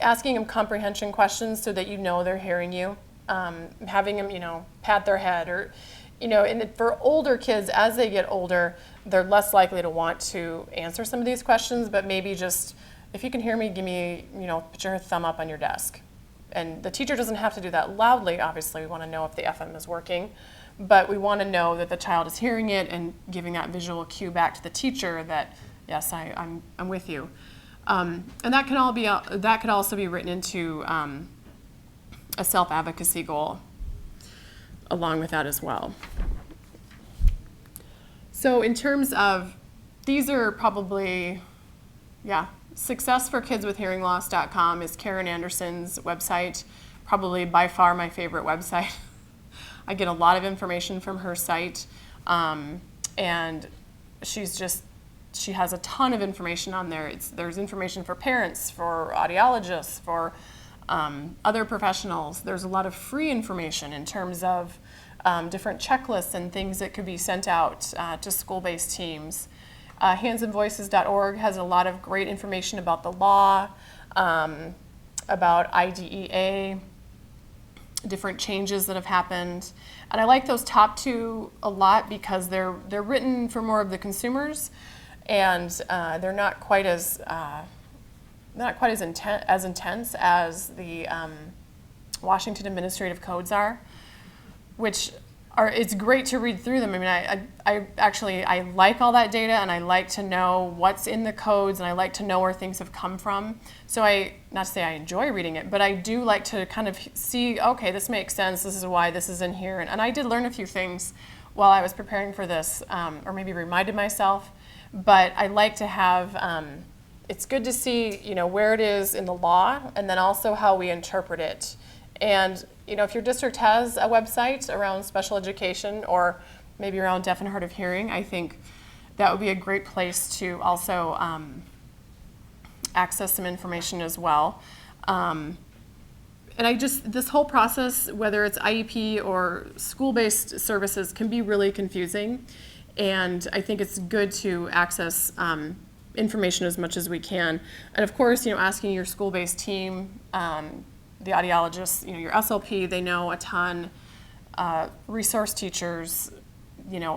Asking them comprehension questions so that they're hearing you. Having them, pat their head, or, and for older kids, as they get older, they're less likely to want to answer some of these questions, but maybe just, if you can hear me, give me, put your thumb up on your desk. And the teacher doesn't have to do that loudly. Obviously, we want to know if the FM is working, but we want to know that the child is hearing it and giving that visual cue back to the teacher that, yes, I'm with you. And that could also be written into a self-advocacy goal along with that as well. So in terms of, these are probably, successforkidswithhearingloss.com is Karen Anderson's website, probably by far my favorite website. I get a lot of information from her site, and she has a ton of information on there. There's information for parents, for audiologists, for other professionals. There's a lot of free information in terms of different checklists and things that could be sent out to school-based teams. Handsandvoices.org has a lot of great information about the law, about IDEA, different changes that have happened. And I like those top two a lot because they're written for more of the consumers, and they're not quite as intense as the Washington Administrative Codes are, which it's great to read through them. I mean, I like all that data, and I like to know what's in the codes, and I like to know where things have come from. So not to say I enjoy reading it, but I do like to kind of see, okay, this makes sense, this is why this is in here. And I did learn a few things while I was preparing for this, or maybe reminded myself, but I like to have, it's good to see, where it is in the law, and then also how we interpret it. And if your district has a website around special education or maybe around deaf and hard of hearing, I think that would be a great place to also access some information as well. And this whole process, whether it's IEP or school-based services, can be really confusing. And I think it's good to access information as much as we can. And of course, asking your school-based team, the audiologists, your SLP, they know a ton. Resource teachers,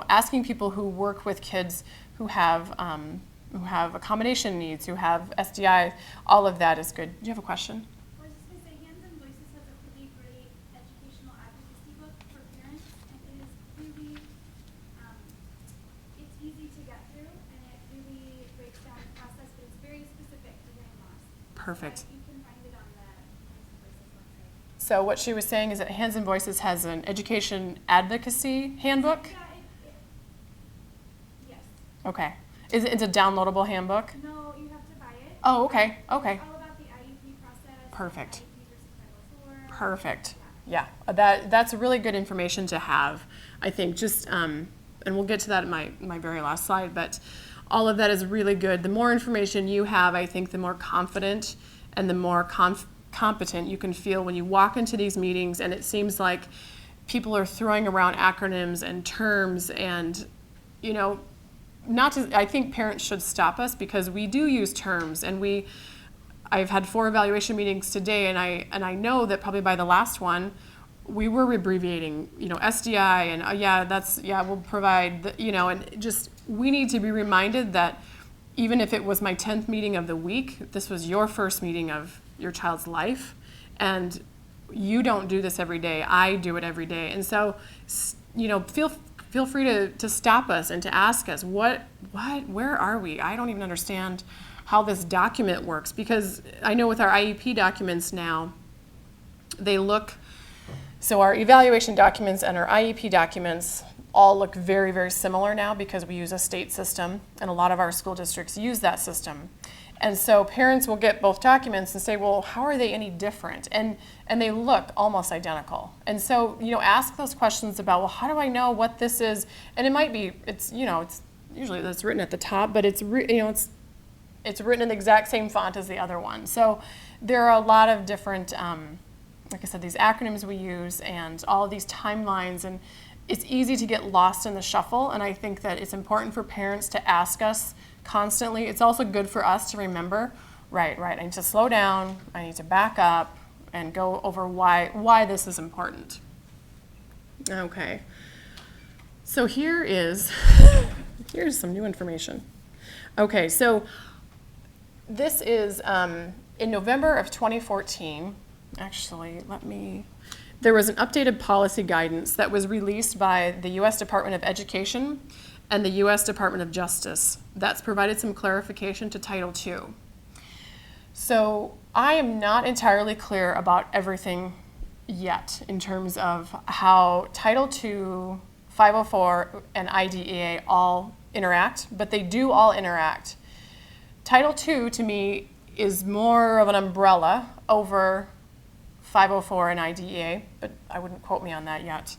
asking people who work with kids who have accommodation needs, who have SDI, all of that is good. Do you have a question? I was just going to say, Hands and Voices has a really great educational advocacy book for parents, and it is really, it's easy to get through, and it really breaks down the process, but it's very specific to hearing loss. Perfect. You can find it on the Hands and Voices website. So what she was saying is that Hands and Voices has an education advocacy handbook. Yeah, yes. Okay. It's a downloadable handbook? No, you have to buy it. Oh, okay, okay. It's all about the IEP process. Perfect. IEP versus 504. Perfect. Yeah. Yeah, that's really good information to have, I think. Just, and we'll get to that in my very last slide, but all of that is really good. The more information you have, I think the more confident and the more competent you can feel when you walk into these meetings, and it seems like people are throwing around acronyms and terms and, I think parents should stop us because we do use terms, and I've had 4 evaluation meetings today, and I know that probably by the last one, we were abbreviating, SDI, and we'll provide, and just, we need to be reminded that even if it was my 10th meeting of the week, this was your first meeting of your child's life, and you don't do this every day. I do it every day, and so, feel free to stop us and to ask us, where are we? I don't even understand how this document works, because I know with our IEP documents now, so our evaluation documents and our IEP documents all look very, very similar now because we use a state system, and a lot of our school districts use that system. And so parents will get both documents and say, well, how are they any different? And they look almost identical. And so, ask those questions about, well, how do I know what this is? And it might be, it's usually that's written at the top, but it's written in the exact same font as the other one. So there are a lot of different, like I said, these acronyms we use and all of these timelines, and it's easy to get lost in the shuffle. And I think that it's important for parents to ask us constantly. It's also good for us to remember, right, I need to slow down, I need to back up and go over why this is important. Okay, so here's some new information. Okay, so this is in November of 2014, actually, there was an updated policy guidance that was released by the U.S. Department of Education and the U.S. Department of Justice that's provided some clarification to Title II. So I am not entirely clear about everything yet in terms of how Title II, 504, and IDEA all interact, but they do all interact. Title II, to me, is more of an umbrella over 504 and IDEA, but I wouldn't quote me on that yet.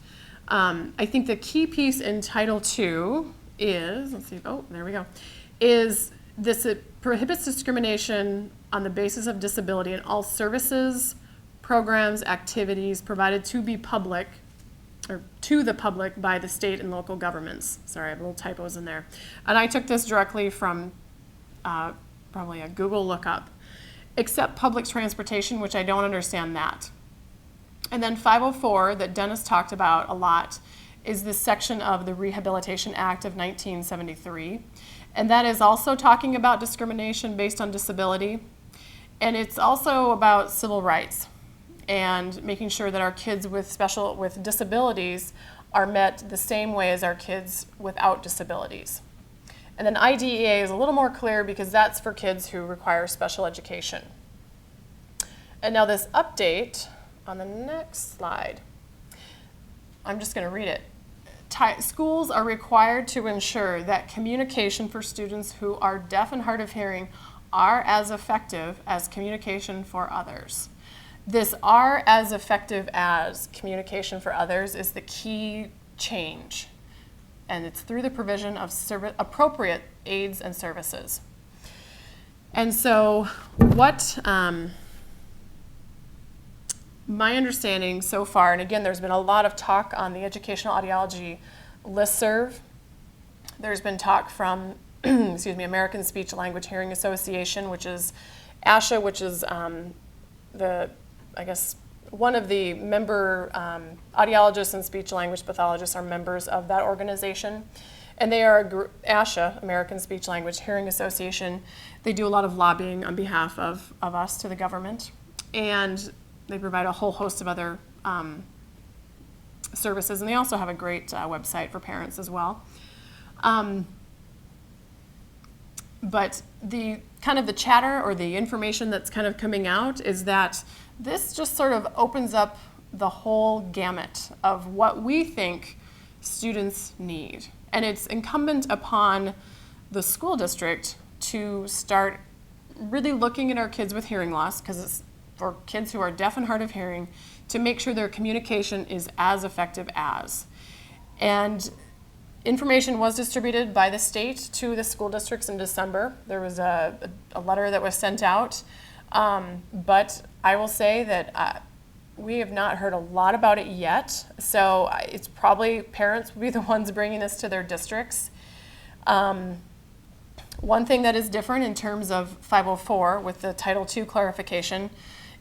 I think the key piece in Title II is, is this: it prohibits discrimination on the basis of disability in all services, programs, activities provided to the public by the state and local governments. Sorry, I have little typos in there. And I took this directly from probably a Google lookup. Except public transportation, which I don't understand that. And then 504, that Dennis talked about a lot, is this section of the Rehabilitation Act of 1973. And that is also talking about discrimination based on disability. And it's also about civil rights and making sure that our kids with disabilities are met the same way as our kids without disabilities. And then IDEA is a little more clear because that's for kids who require special education. And now this update on the next slide, I'm just going to read it. Schools are required to ensure that communication for students who are deaf and hard of hearing are as effective as communication for others. This "are as effective as communication for others" is the key change. And it's through the provision of appropriate aids and services. And so what my understanding so far, and again, there's been a lot of talk on the Educational Audiology listserv. There's been talk from, American Speech Language Hearing Association, which is ASHA, which is the I guess, one of the member audiologists and speech language pathologists are members of that organization. And they are ASHA, American Speech Language Hearing Association. They do a lot of lobbying on behalf of us to the government. And they provide a whole host of other services. And they also have a great website for parents as well. But the kind of the chatter or the information that's kind of coming out is that this just sort of opens up the whole gamut of what we think students need. And it's incumbent upon the school district to start really looking at our kids with hearing loss, because it's for kids who are deaf and hard of hearing, to make sure their communication is as effective as. And information was distributed by the state to the school districts in December. There was a letter that was sent out. But I will say that we have not heard a lot about it yet. So it's probably parents will be the ones bringing this to their districts. One thing that is different in terms of 504 with the Title II clarification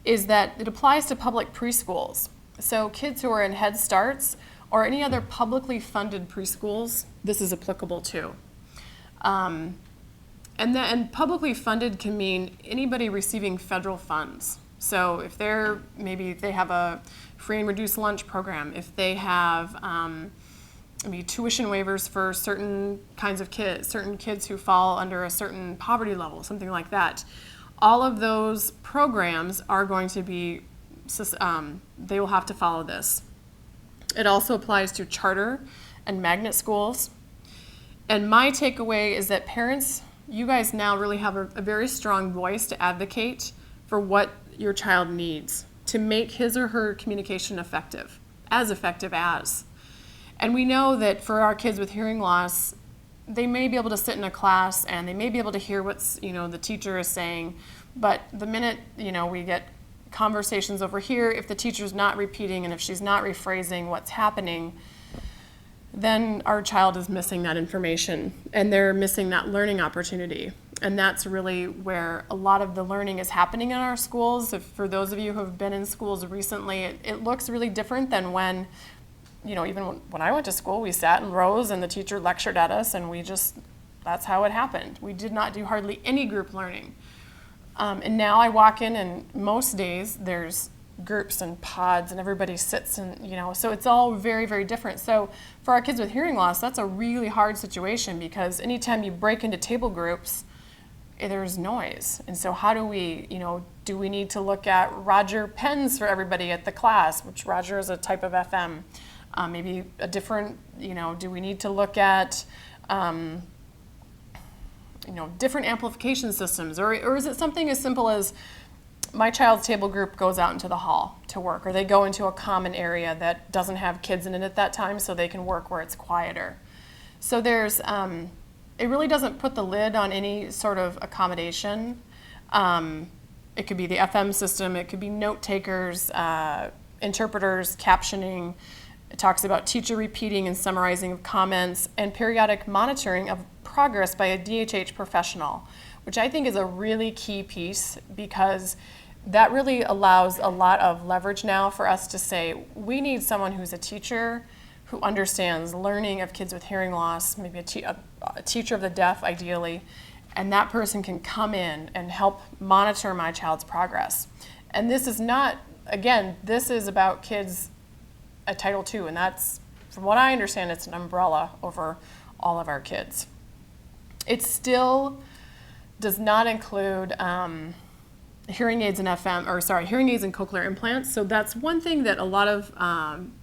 is that it applies to public preschools. So kids who are in Head Starts or any other publicly funded preschools, this is applicable to. And publicly funded can mean anybody receiving federal funds. So if maybe they have a free and reduced lunch program, if they have maybe tuition waivers for certain kinds of kids, certain kids who fall under a certain poverty level, something like that. All of those programs are going to be, they will have to follow this. It also applies to charter and magnet schools. And my takeaway is that parents, you guys now really have a very strong voice to advocate for what your child needs to make his or her communication effective as. And we know that for our kids with hearing loss, they may be able to sit in a class and they may be able to hear what's, the teacher is saying, but the minute, we get conversations over here, if the teacher's not repeating and if she's not rephrasing what's happening, then our child is missing that information and they're missing that learning opportunity. And that's really where a lot of the learning is happening in our schools. For those of you who have been in schools recently, it looks really different than when, even when I went to school, we sat in rows and the teacher lectured at us and that's how it happened. We did not do hardly any group learning. And now I walk in and most days there's groups and pods and everybody sits and, so it's all very, very different. So for our kids with hearing loss, that's a really hard situation because anytime you break into table groups, there's noise. And so how do we, do we need to look at Roger pens for everybody at the class, which Roger is a type of FM, maybe a different, do we need to look at, different amplification systems, or is it something as simple as my child's table group goes out into the hall to work, or they go into a common area that doesn't have kids in it at that time so they can work where it's quieter. So there's, it really doesn't put the lid on any sort of accommodation. It could be the FM system, it could be note takers, interpreters, captioning. It talks about teacher repeating and summarizing of comments and periodic monitoring of progress by a DHH professional, which I think is a really key piece because that really allows a lot of leverage now for us to say, we need someone who's a teacher who understands learning of kids with hearing loss, maybe a teacher of the deaf ideally, and that person can come in and help monitor my child's progress. And this is not, again, this is about kids at Title II, and that's, from what I understand, it's an umbrella over all of our kids. It still does not include hearing aids and hearing aids and cochlear implants. So that's one thing that a lot of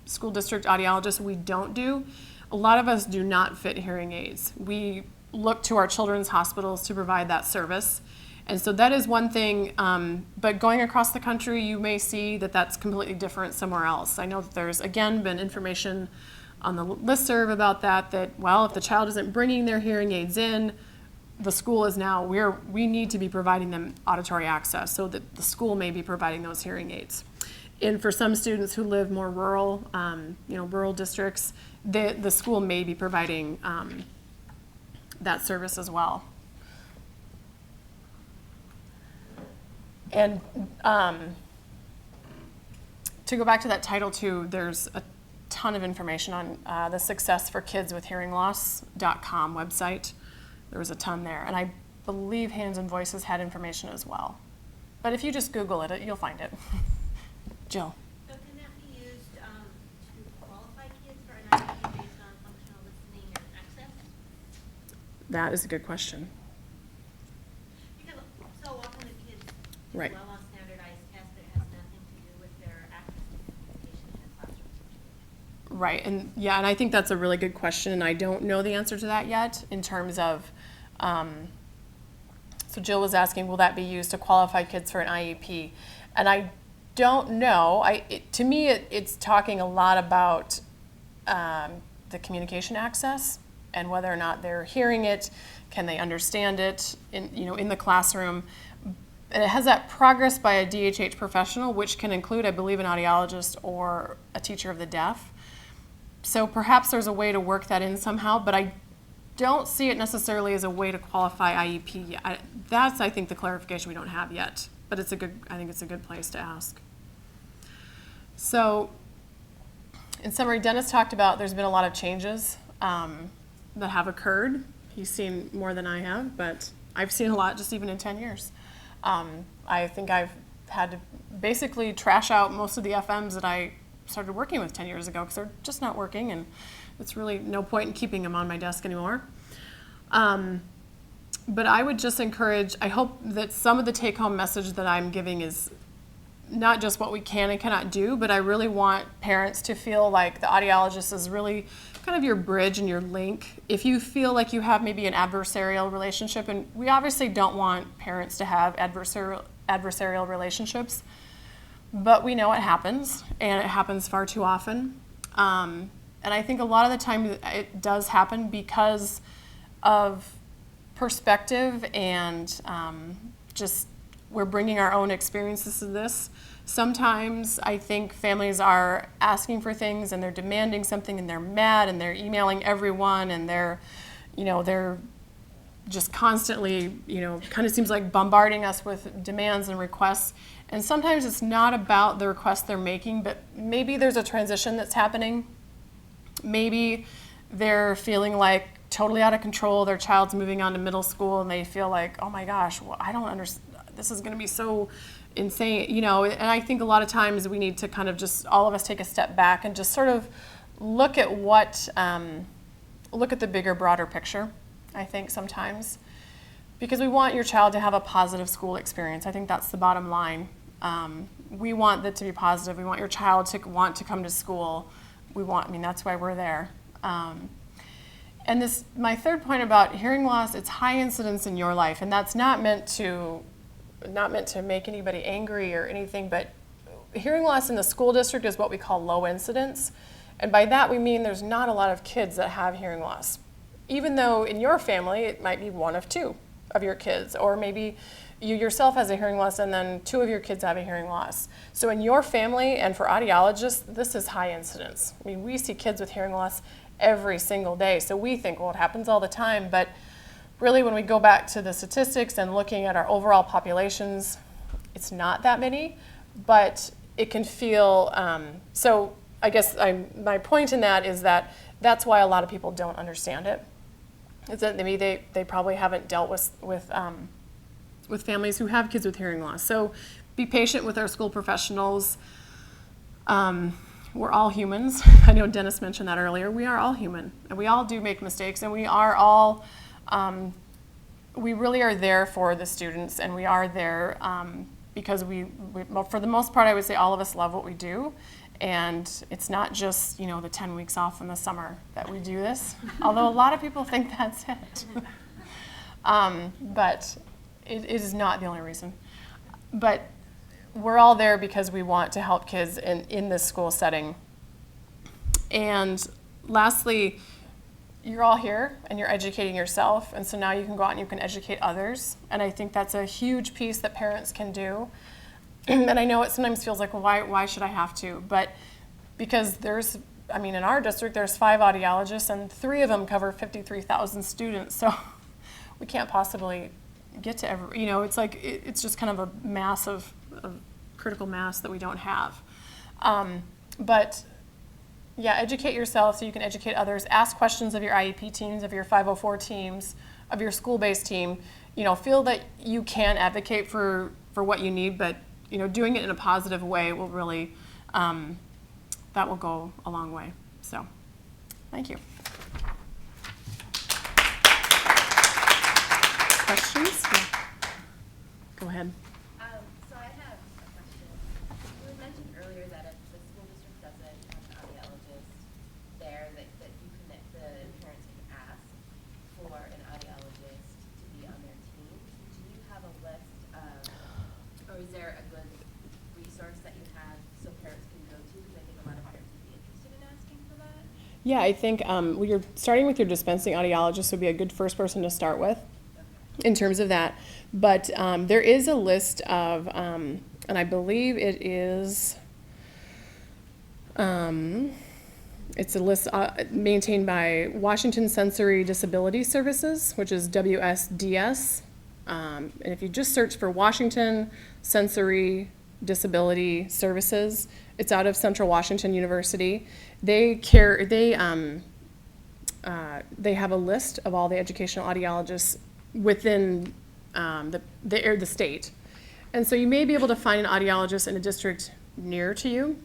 school district audiologists, we don't do. A lot of us do not fit hearing aids. We look to our children's hospitals to provide that service. And so that is one thing, but going across the country, you may see that that's completely different somewhere else. I know that there's, again, been information on the listserv about that, well, if the child isn't bringing their hearing aids in, the school is now, we need to be providing them auditory access so that the school may be providing those hearing aids. And for some students who live more rural, rural districts, the school may be providing that service as well. And to go back to that Title II, there's a ton of information on the Success for Kids with Hearing Loss.com website. There was a ton there. And I believe Hands and Voices had information as well. But if you just Google it, you'll find it. Jill. So can that be used to qualify kids for an IEP based on functional listening and access? That is a good question. Because so often the kids do Right. well on standardized tests, but it has nothing to do with their access to communication in a classroom situation. Right, and yeah, and I think that's a really good question, and I don't know the answer to that yet in terms of, so Jill was asking, will that be used to qualify kids for an IEP? And I don't know. To me, it's talking a lot about the communication access and whether or not they're hearing it, can they understand it in the classroom. And it has that progress by a DHH professional, which can include, I believe, an audiologist or a teacher of the deaf. So perhaps there's a way to work that in somehow, but I don't see it necessarily as a way to qualify IEP. That's, I think, the clarification we don't have yet, but I think it's a good place to ask. So, in summary, Dennis talked about there's been a lot of changes that have occurred. He's seen more than I have, but I've seen a lot just even in 10 years. I think I've had to basically trash out most of the FMs that I started working with 10 years ago because they're just not working, and it's really no point in keeping them on my desk anymore. But I would just encourage, I hope that some of the take-home message that I'm giving is not just what we can and cannot do, but I really want parents to feel like the audiologist is really kind of your bridge and your link. If you feel like you have maybe an adversarial relationship, and we obviously don't want parents to have adversarial relationships, but we know it happens, and it happens far too often. And I think a lot of the time it does happen because of perspective and just we're bringing our own experiences to this. Sometimes I think families are asking for things and they're demanding something and they're mad and they're emailing everyone and they're just constantly, kind of seems like bombarding us with demands and requests. And sometimes it's not about the requests they're making, but maybe there's a transition that's happening. Maybe they're feeling like totally out of control. Their child's moving on to middle school and they feel like, oh my gosh, well, I don't understand. This is going to be so insane, and I think a lot of times we need to kind of just, all of us take a step back and just sort of look at look at the bigger, broader picture, I think sometimes, because we want your child to have a positive school experience. I think that's the bottom line. We want that to be positive. We want your child to want to come to school. That's why we're there. And my third point about hearing loss, it's high incidence in your life, and that's not meant to make anybody angry or anything, but hearing loss in the school district is what we call low incidence. And by that we mean there's not a lot of kids that have hearing loss. Even though in your family it might be 1 of 2 of your kids, or maybe you yourself has a hearing loss and then 2 of your kids have a hearing loss. So in your family and for audiologists, this is high incidence. We see kids with hearing loss every single day. So we think, well, it happens all the time, but really, when we go back to the statistics and looking at our overall populations, it's not that many, but it can feel, so I guess my point in that is that that's why a lot of people don't understand it. Is that maybe they probably haven't dealt with families who have kids with hearing loss. So be patient with our school professionals. We're all humans. I know Dennis mentioned that earlier. We are all human, and we all do make mistakes, and we are all we really are there for the students, and we are there because well, for the most part, I would say all of us love what we do, and it's not just the 10 weeks off in the summer that we do this, although a lot of people think that's it. But it is not the only reason. But we're all there because we want to help kids in this school setting. And lastly, you're all here and you're educating yourself, and so now you can go out and you can educate others, and I think that's a huge piece that parents can do. And I know it sometimes feels like, well, why should I have to? But because in our district there's 5 audiologists and 3 of them cover 53,000 students, so we can't possibly get to every, it's like it's just kind of a mass of critical mass that we don't have. But yeah, educate yourself so you can educate others. Ask questions of your IEP teams, of your 504 teams, of your school-based team. Feel that you can advocate for what you need, but doing it in a positive way will really, that will go a long way. So, thank you. Questions? Yeah. Go ahead. So I have a question. You had mentioned earlier that if the school district doesn't have an audiologist there, that the parents can ask for an audiologist to be on their team. Do you have a list of, or is there a good resource that you have so parents can go to? Because I think a lot of parents would be interested in asking for that. Yeah, I think you're starting with your dispensing audiologist would be a good first person to start with in terms of that. But there is a list of, and I believe it is, it's a list maintained by Washington Sensory Disability Services, which is WSDS. And if you just search for Washington Sensory Disability Services, it's out of Central Washington University. They have a list of all the educational audiologists within the state. And so you may be able to find an audiologist in a district near to you.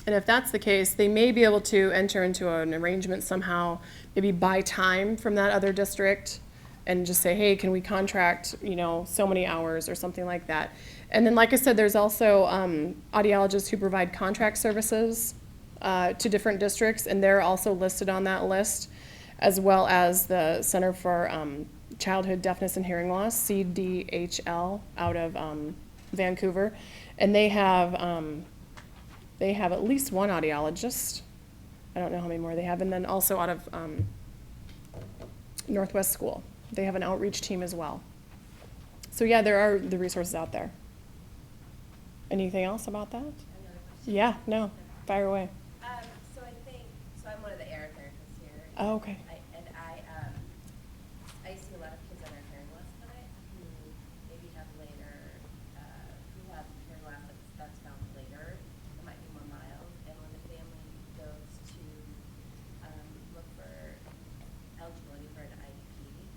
And if that's the case, they may be able to enter into an arrangement somehow, maybe buy time from that other district and just say, hey, can we contract, so many hours or something like that. And then, like I said, there's also audiologists who provide contract services to different districts, and they're also listed on that list, as well as the Center for Childhood Deafness and Hearing Loss, CDHL, out of Vancouver. And they have at least one audiologist. I don't know how many more they have. And then also out of Northwest School, they have an outreach team as well. So yeah, there are the resources out there. Anything else about that? Another question. Yeah, no, fire away. So I'm one of the air therapists here. Oh, okay. I see a lot of kids on our hearing loss clinic who maybe have hearing loss that's found later. It might be more mild. And when the family goes to look for eligibility for an IEP,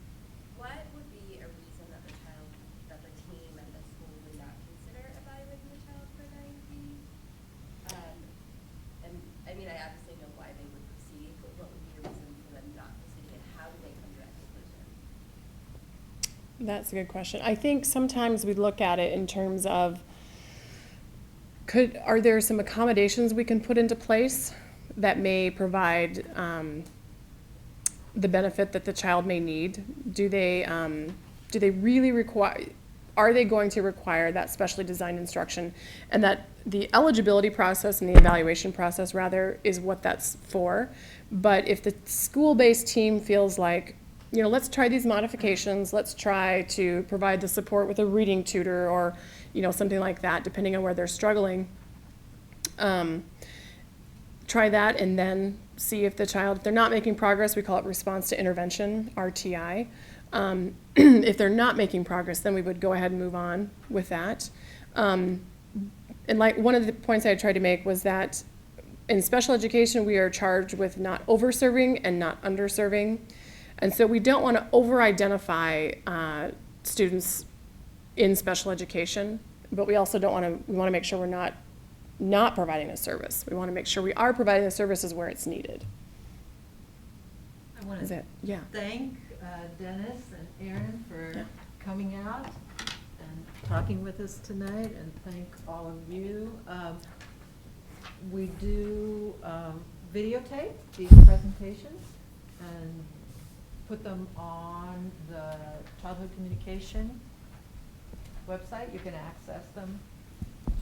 what would be a reason that the team and the school would not consider evaluating the child for an IEP? And I mean, I obviously know why they would proceed, but what would be a reason for them not proceeding, and how do they come to that conclusion? That's a good question. I think sometimes we look at it in terms of, are there some accommodations we can put into place that may provide the benefit that the child may need? Do they really require, are they going to require that specially designed instruction? And that the eligibility process and the evaluation process, rather, is what that's for. But if the school-based team feels like, let's try these modifications, let's try to provide the support with a reading tutor or, something like that, depending on where they're struggling. Try that and then see if the child, if they're not making progress, we call it response to intervention, RTI. If they're not making progress, then we would go ahead and move on with that. And like one of the points I tried to make was that in special education, we are charged with not over-serving and not under-serving. And so we don't want to over-identify students in special education, but we also we want to make sure we're not providing a service. We want to make sure we are providing the services where it's needed. I want Is to it? Yeah. thank Dennis and Erin for Yeah. coming out and talking with us tonight, and thank all of you. We do videotape these presentations and put them on the Childhood Communication website. You can access them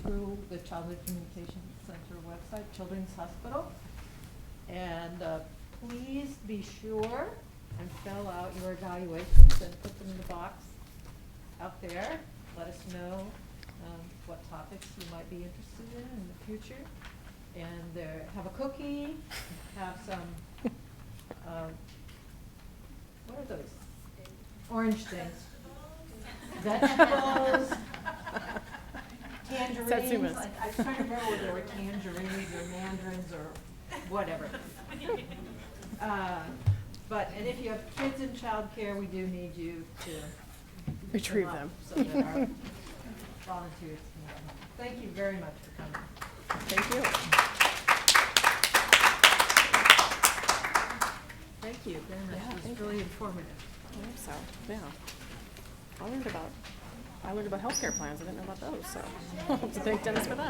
through the Childhood Communication Center website, Children's Hospital. And please be sure and fill out your evaluations and put them in the box out there. Let us know what topics you might be interested in the future. And have a cookie, have some, what are those? Orange things. Vegetables. Satsumas. I was trying to remember whether they were tangerines or mandarins or whatever. And if you have kids in childcare, we do need you to Retrieve come up them. so that our volunteers can get them. Thank you very much for coming. Thank you. Thank you very much. Yeah, It was thank really informative. I think so, yeah. I learned about healthcare plans. I didn't know about those, so I'll have to thank Dennis for that.